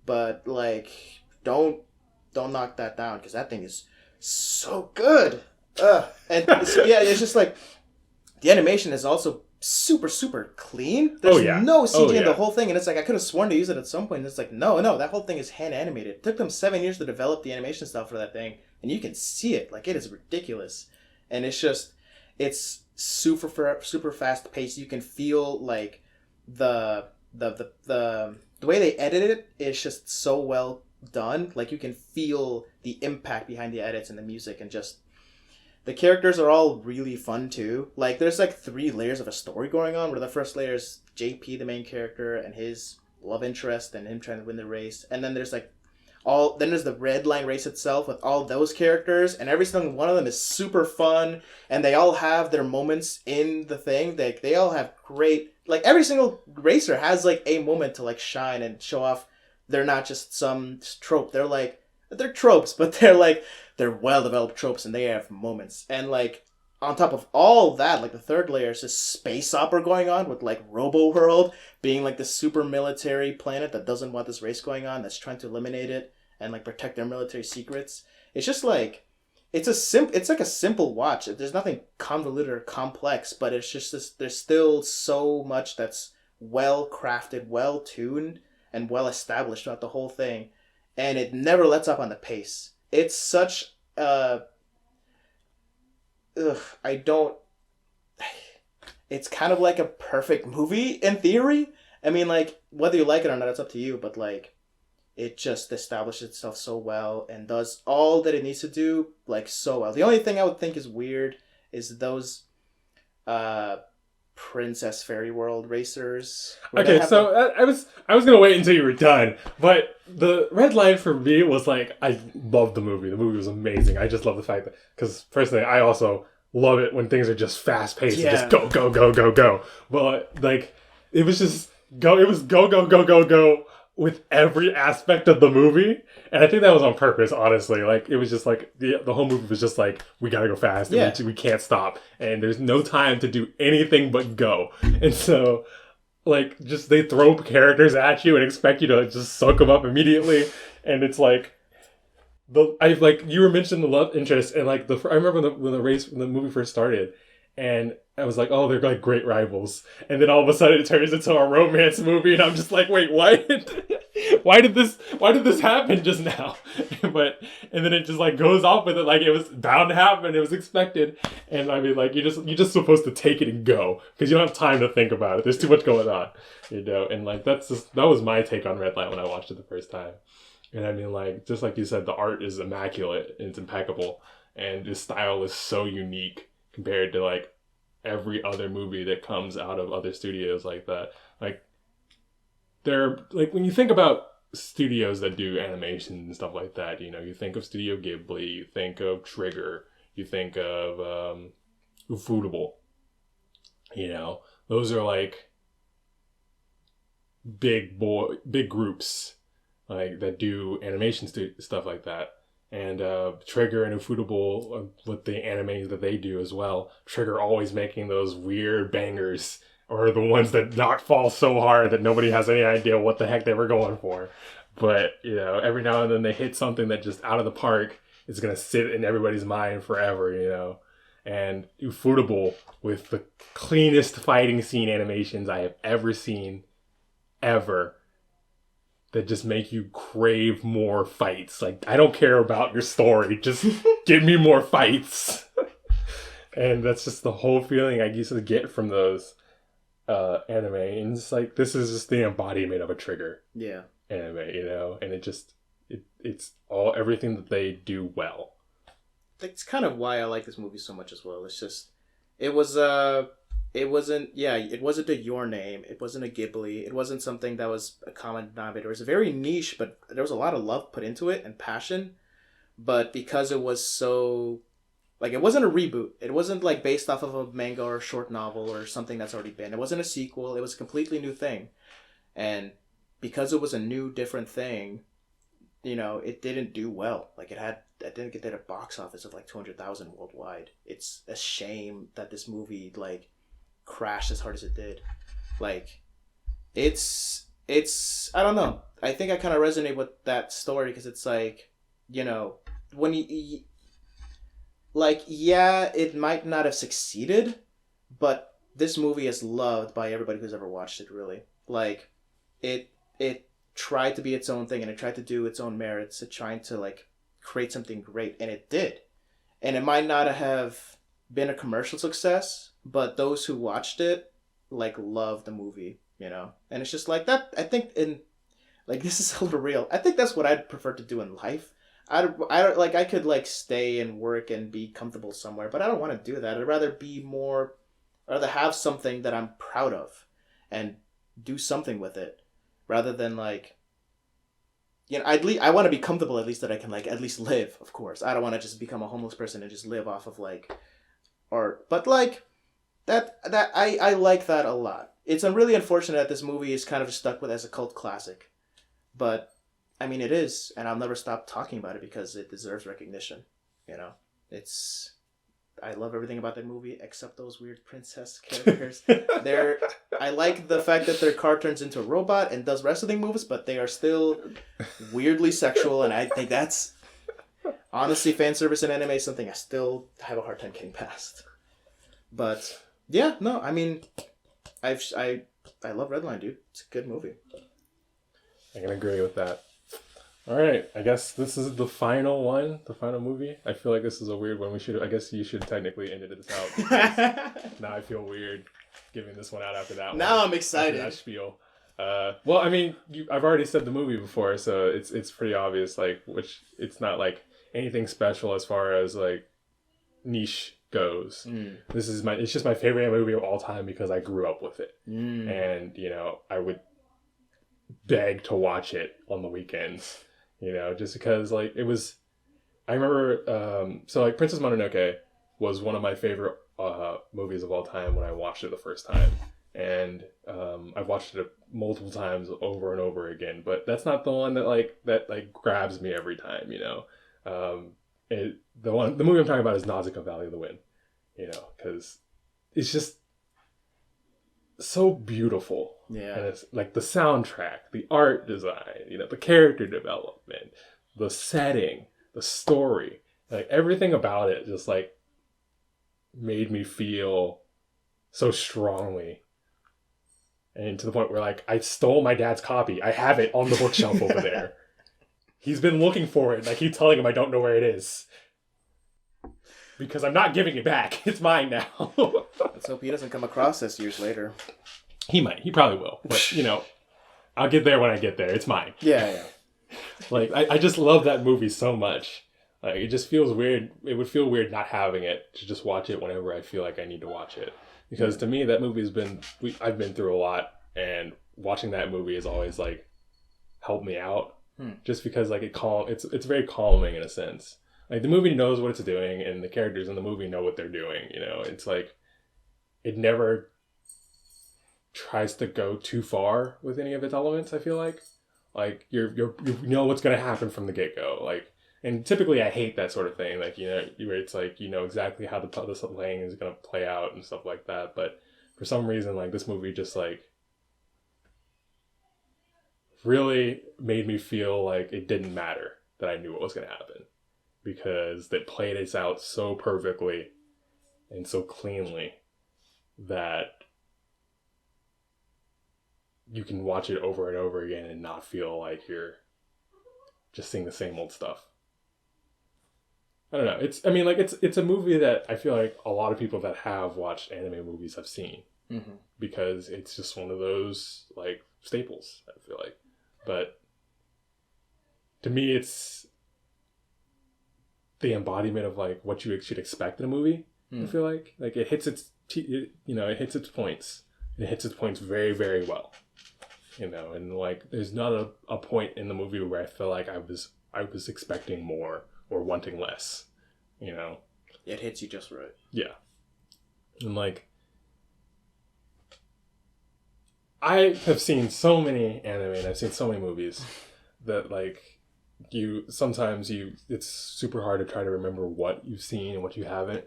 but like don't knock that down because that thing is so good. And so, yeah, it's just like the animation is also super super clean. There's no CG in the whole thing, and it's like I could have sworn to use it at some point. And it's like no, that whole thing is hand animated. It took them 7 years to develop the animation style for that thing. And you can see it. Like, it is ridiculous. And it's just, it's super fast paced. You can feel like the way they edited it is just so well done. Like, you can feel the impact behind the edits and the music, and just the characters are all really fun too. Like, there's like 3 layers of a story going on, where the first layer is JP, the main character, and his love interest and him trying to win the race. And then there's like then there's the Redline race itself with all those characters, and every single one of them is super fun, and they all have their moments in the thing. They all have great, like, every single racer has like a moment to like shine and show off. They're not just some trope. They're like they're tropes, but they're well developed tropes, and they have moments. And like on top of all that, like the third layer is this space opera going on with like Robo World being like the super military planet that doesn't want this race going on, that's trying to eliminate it and like protect their military secrets. It's just like it's like a simple watch. There's nothing convoluted or complex, but it's just this. There's still so much that's well crafted, well tuned, and well established throughout the whole thing, and it never lets up on the pace. It's such I don't. It's kind of like a perfect movie in theory. I mean, like whether you like it or not, it's up to you. But like, it just establishes itself so well and does all that it needs to do like so well. The only thing I would think is weird is those Princess Fairy World racers. Okay, so I was gonna wait until you were done, but the red line for me was like I loved the movie. The movie was amazing. I just love the fact that because personally I also love it when things are just fast paced and just go go go go go. But like it was just go. It was go go go go go with every aspect of the movie, and I think that was on purpose. Honestly, like it was just like the whole movie was just like we gotta go fast, and we can't stop, and there's no time to do anything but go. And so, like, just they throw characters at you and expect you to just soak them up immediately, and it's like you were mentioning the love interest, and like I remember when the movie first started. And I was like, oh, they're like great rivals. And then all of a sudden it turns into a romance movie. And I'm just like, wait, what? Why did this happen just now? And then it just like goes off with it like it was bound to happen. It was expected. And I mean, like, you're just supposed to take it and go. Because you don't have time to think about it. There's too much going on, you know? And like, that was my take on Red Light when I watched it the first time. And I mean, like, just like you said, the art is immaculate and it's impeccable. And the style is so unique compared to like every other movie that comes out of other studios like that. Like they're like when you think about studios that do animation and stuff like that, you know, you think of Studio Ghibli, you think of Trigger, you think of Ufotable. You know, those are like big groups like that do animation stuff like that. And Trigger and Ufotable with the anime that they do as well. Trigger always making those weird bangers, or the ones that not fall so hard that nobody has any idea what the heck they were going for. But you know, every now and then they hit something that just out of the park is gonna sit in everybody's mind forever. You know, and Ufotable with the cleanest fighting scene animations I have ever seen, ever. That just make you crave more fights. Like, I don't care about your story. Just give me more fights. And that's just the whole feeling I used to get from those anime. And it's like, this is just the embodiment of a Trigger anime, you know? And it's all everything that they do well. That's kind of why I like this movie so much as well. It's just, it wasn't a Your Name. It wasn't a Ghibli. It wasn't something that was a common denominator. It was very niche, but there was a lot of love put into it and passion. But because it was so, like, it wasn't a reboot. It wasn't like based off of a manga or a short novel or something that's already been. It wasn't a sequel. It was a completely new thing. And because it was a new, different thing, you know, it didn't do well. Like, it didn't get a box office of like 200,000 worldwide. It's a shame that this movie, like, crashed as hard as it did. Like, it's I don't know. I think I kind of resonate with that story because it's like, you know, when you like, yeah, it might not have succeeded, but this movie is loved by everybody who's ever watched it, really. Like, it tried to be its own thing, and it tried to do its own merits. It tried to like create something great, and it did. And it might not have been a commercial success, but those who watched it like loved the movie, you know. And it's just like that. I think this is a little real. I think that's what I'd prefer to do in life. I could like stay and work and be comfortable somewhere, but I don't want to do that. I'd rather have something that I'm proud of and do something with it, rather than like, you know, I want to be comfortable, at least that I can like at least live. Of course, I don't want to just become a homeless person and just live off of like art, but like that I like that a lot. It's really unfortunate that this movie is kind of stuck with as a cult classic, but I mean, it is, and I'll never stop talking about it because it deserves recognition. You know, it's. I love everything about that movie except those weird princess characters. I like the fact that their car turns into a robot and does wrestling moves, but they are still weirdly sexual, and I think that's honestly fan service in anime is something I still have a hard time getting past. But yeah, no, I mean, I love Redline, dude. It's a good movie. I can agree with that. All right, I guess this is the final one, the final movie. I feel like this is a weird one. I guess you should technically edit this out. Because now I feel weird giving this one out after that one. Now I'm excited. After that spiel. Well, I mean, I've already said the movie before, so it's pretty obvious. Like, which it's not like anything special as far as like niche goes. It's just my favorite movie of all time because I grew up with it, and I would beg to watch it on the weekends. Just because like it was. I remember, so like Princess Mononoke was one of my favorite movies of all time when I watched it the first time, and I've watched it multiple times over and over again. But that's not the one that grabs me every time. The movie I'm talking about is Nausicaa Valley of the Wind. Because it's just so beautiful. Yeah. And it's like the soundtrack, the art design, the character development, the setting, the story, like everything about it just like made me feel so strongly. And to the point where like I stole my dad's copy. I have it on the bookshelf over there. He's been looking for it and I keep telling him I don't know where it is. Because I'm not giving it back. It's mine now. Let's hope he doesn't come across this years later. He might. He probably will. But, I'll get there when I get there. It's mine. Yeah. Like, I just love that movie so much. Like, it just feels weird. It would feel weird not having it to just watch it whenever I feel like I need to watch it. Because to me, that movie I've been through a lot. And watching that movie has always, like, helped me out. Just because, like, it's very calming in a sense. Like, the movie knows what it's doing, and the characters in the movie know what they're doing, It's like, it never tries to go too far with any of its elements, I feel like. Like, you know what's going to happen from the get-go. Like, and typically I hate that sort of thing. Like, where it's like, exactly how the playing is going to play out and stuff like that. But for some reason, like, this movie just, like, really made me feel like it didn't matter that I knew what was going to happen. Because they played it out so perfectly and so cleanly that you can watch it over and over again and not feel like you're just seeing the same old stuff. I don't know. It's a movie that I feel like a lot of people that have watched anime movies have seen. Mm-hmm. Because it's just one of those like staples, I feel like. But to me, it's the embodiment of like what you should expect in a movie. I feel like it hits its it hits its points, and it hits its points very, very well. And like there's not a point in the movie where I feel like I was expecting more or wanting less. It hits you just right. Yeah. And like I have seen so many anime and I've seen so many movies that like it's super hard to try to remember what you've seen and what you haven't.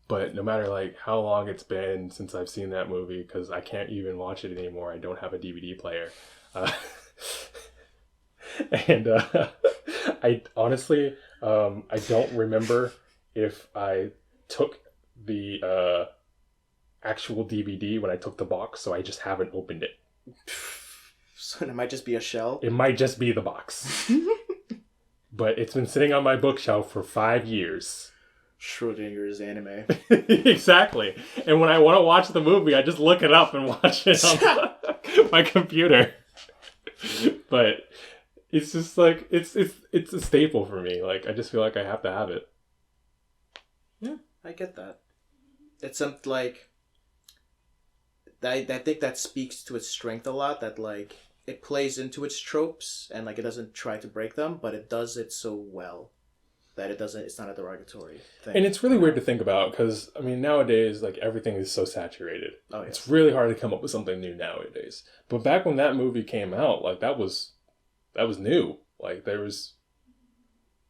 But no matter like how long it's been since I've seen that movie, because I can't even watch it anymore. I don't have a DVD player. I honestly, I don't remember if I took the actual DVD when I took the box, so I just haven't opened it. So it might just be a shell? It might just be the box. But it's been sitting on my bookshelf for 5 years. Schrodinger's anime. Exactly. And when I want to watch the movie, I just look it up and watch it on my computer. But it's just like, it's a staple for me. Like, I just feel like I have to have it. Yeah, I get that. It's something like, I think that speaks to its strength a lot, that like, it plays into its tropes and like it doesn't try to break them, but it does it so well that it's not a derogatory thing. And it's really weird to think about because nowadays like everything is so saturated. Oh, yes. It's really hard to come up with something new nowadays. But back when that movie came out, like that was new. Like there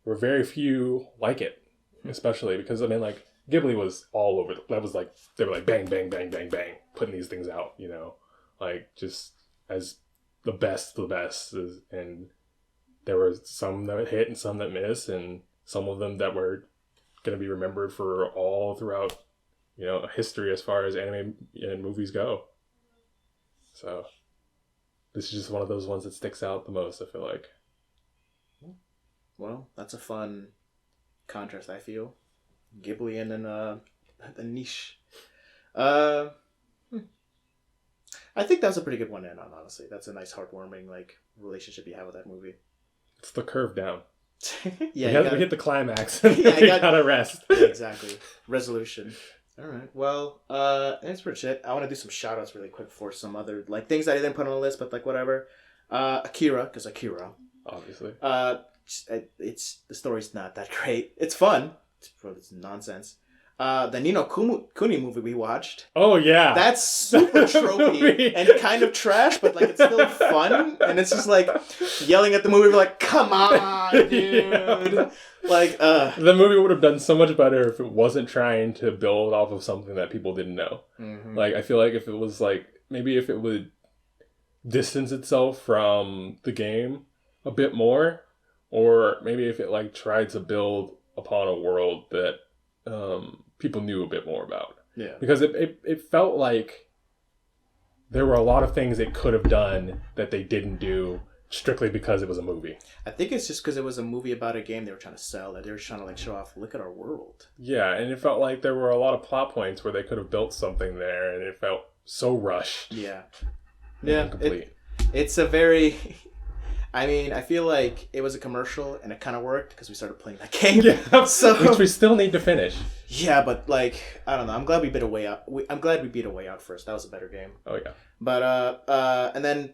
were very few like it, especially because I mean like Ghibli was all over. That was like they were like bang bang bang bang bang putting these things out, you know, like just as the best of the best, and there were some that hit and some that missed, and some of them that were going to be remembered for all throughout, you know, history as far as anime and movies go. So this is just one of those ones that sticks out the most, I feel like. Well, that's a fun contrast, I feel. Ghibli and then the niche. I think that's a pretty good one to end on, honestly. That's a nice heartwarming like relationship you have with that movie. It's the curve down. Yeah, we hit the climax. Yeah, we gotta rest. Yeah, exactly. Resolution. All right. Well, that's pretty shit. I want to do some shout outs really quick for some other like things I didn't put on the list, but like whatever. Akira, because Akira. Obviously. It's the story's not that great. It's fun. It's nonsense. The Nino Kuni movie we watched. Oh yeah, that's super tropey and kind of trash, but like it's still fun. And it's just like yelling at the movie, like, "Come on, dude!" Yeah. Like, the movie would have done so much better if it wasn't trying to build off of something that people didn't know. Mm-hmm. Like, I feel like if it was like maybe if it would distance itself from the game a bit more, or maybe if it like tried to build upon a world that people knew a bit more about. Yeah. Because it felt like there were a lot of things it could have done that they didn't do strictly because it was a movie. I think it's just because it was a movie about a game they were trying to sell, that they were trying to like show off, look at our world. Yeah, and it felt like there were a lot of plot points where they could have built something there, and it felt so rushed. Yeah. Yeah. Incomplete. It's a very... I mean, I feel like it was a commercial, and it kind of worked because we started playing that game. Yeah, so, which we still need to finish. Yeah, but like, I don't know. I'm glad we beat a way out. I'm glad we beat a way out first. That was a better game. Oh yeah. But and then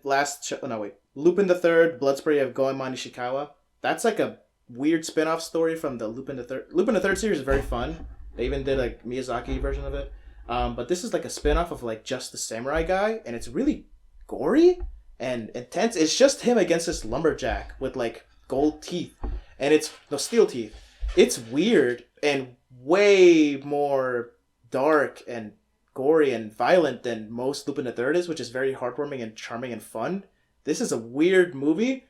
Lupin the Third, Bloodspray of Goemon Ishikawa. That's like a weird spin-off story from the Lupin the Third. Lupin the Third series is very fun. They even did like Miyazaki version of it. But this is like a spin-off of like just the samurai guy, and it's really gory and intense. It's just him against this lumberjack with like gold teeth, and it's steel teeth. It's weird and way more dark and gory and violent than most Lupin the Third is, which is very heartwarming and charming and fun. This is a weird movie,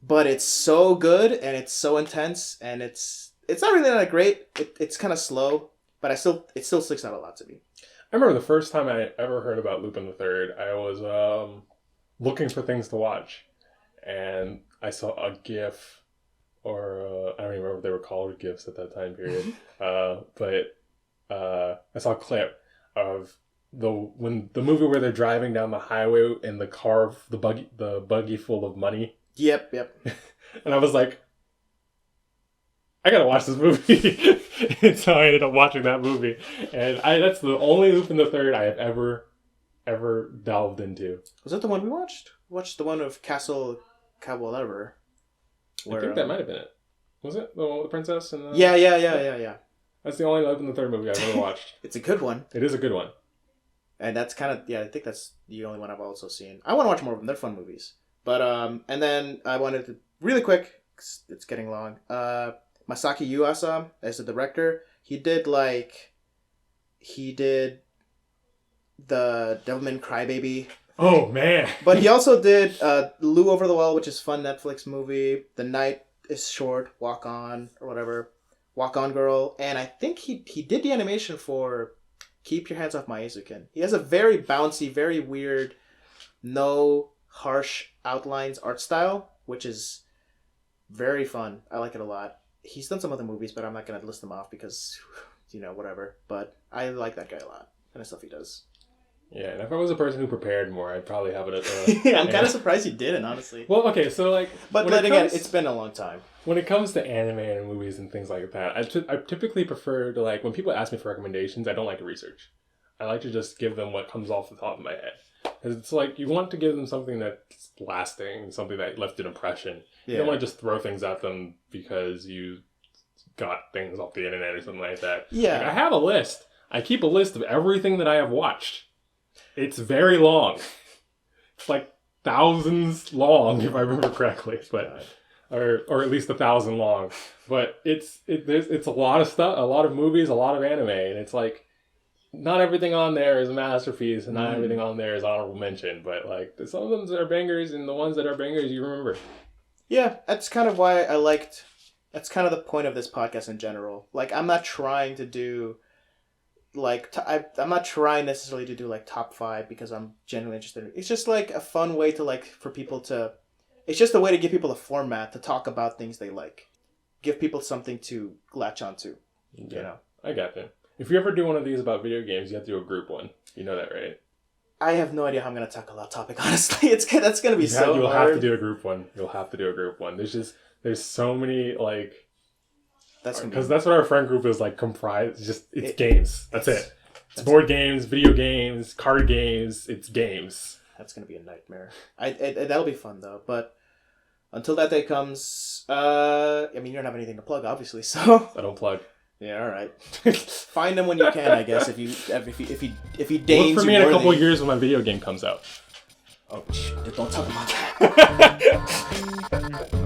but it's so good and it's so intense, and it's not really that great. It's kind of slow, but it still sticks out a lot to me. I remember the first time I ever heard about Lupin the Third, I was looking for things to watch, and I saw a GIF, or I don't even remember what they were called GIFs at that time period, but I saw a clip of the movie where they're driving down the highway in the car, the buggy full of money. Yep. And I was like, I gotta watch this movie. And so I ended up watching that movie, and that's the only Lupin the Third I have ever delved into. Was that the one we watched? We watched the one of Castle Cavalera. I think that might have been it. Was it the one with the princess? And Yeah. That's the only Lupin the Third movie I've ever watched. It's a good one. It is a good one. And that's kind of, I think that's the only one I've also seen. I want to watch more of them. They're fun movies. But, and then I wanted to, really quick, it's getting long, Masaki Yuasa as the director. He did the Devilman Crybaby. Oh, man. But he also did Lou Over the Wall, which is a fun Netflix movie. The Night is Short, Walk On, or whatever. Walk On Girl. And I think he did the animation for Keep Your Hands Off My Azukin. He has a very bouncy, very weird, no harsh outlines art style, which is very fun. I like it a lot. He's done some other movies, but I'm not going to list them off because, whatever. But I like that guy a lot and the stuff he does. Yeah, and if I was a person who prepared more, I'd probably have it at yeah, I'm kind of surprised you didn't, honestly. Well, okay, so like... But then again, it's been a long time. When it comes to anime and movies and things like that, I typically prefer to, like, when people ask me for recommendations, I don't like to research. I like to just give them what comes off the top of my head. Because it's like, you want to give them something that's lasting, something that left an impression. Yeah. You don't want to just throw things at them because you got things off the internet or something like that. Yeah. Like, I have a list. I keep a list of everything that I have watched. It's very long. It's like thousands long, if I remember correctly. But or at least 1,000 long. But it's a lot of stuff, a lot of movies, a lot of anime, and it's like not everything on there is a masterpiece, and not everything on there is honorable mention. But like some of them are bangers, and the ones that are bangers you remember. Yeah, that's kind of why I liked. That's kind of the point of this podcast in general. Like, I'm not trying to do, like, I'm not trying necessarily to do, like, top 5 because I'm genuinely interested in it. It's just, like, a fun way to, like, for people to... It's just a way to give people a format to talk about things they like. Give people something to latch onto, you know? I got you. If you ever do one of these about video games, you have to do a group one. You know that, right? I have no idea how I'm going to tackle that topic, honestly. That's going to be so hard. You'll have to do a group one. You'll have to do a group one. There's so many, like... Because that's what our friend group is, like, comprised. It's games. That's it. It's board games, video games, card games. It's games. That's going to be a nightmare. That'll be fun, though. But until that day comes... I mean, you don't have anything to plug, obviously, so... I don't plug. Yeah, all right. Find them when you can, I guess, if he deigns. Look for me in a couple of years when my video game comes out. Oh, shit, don't talk about that.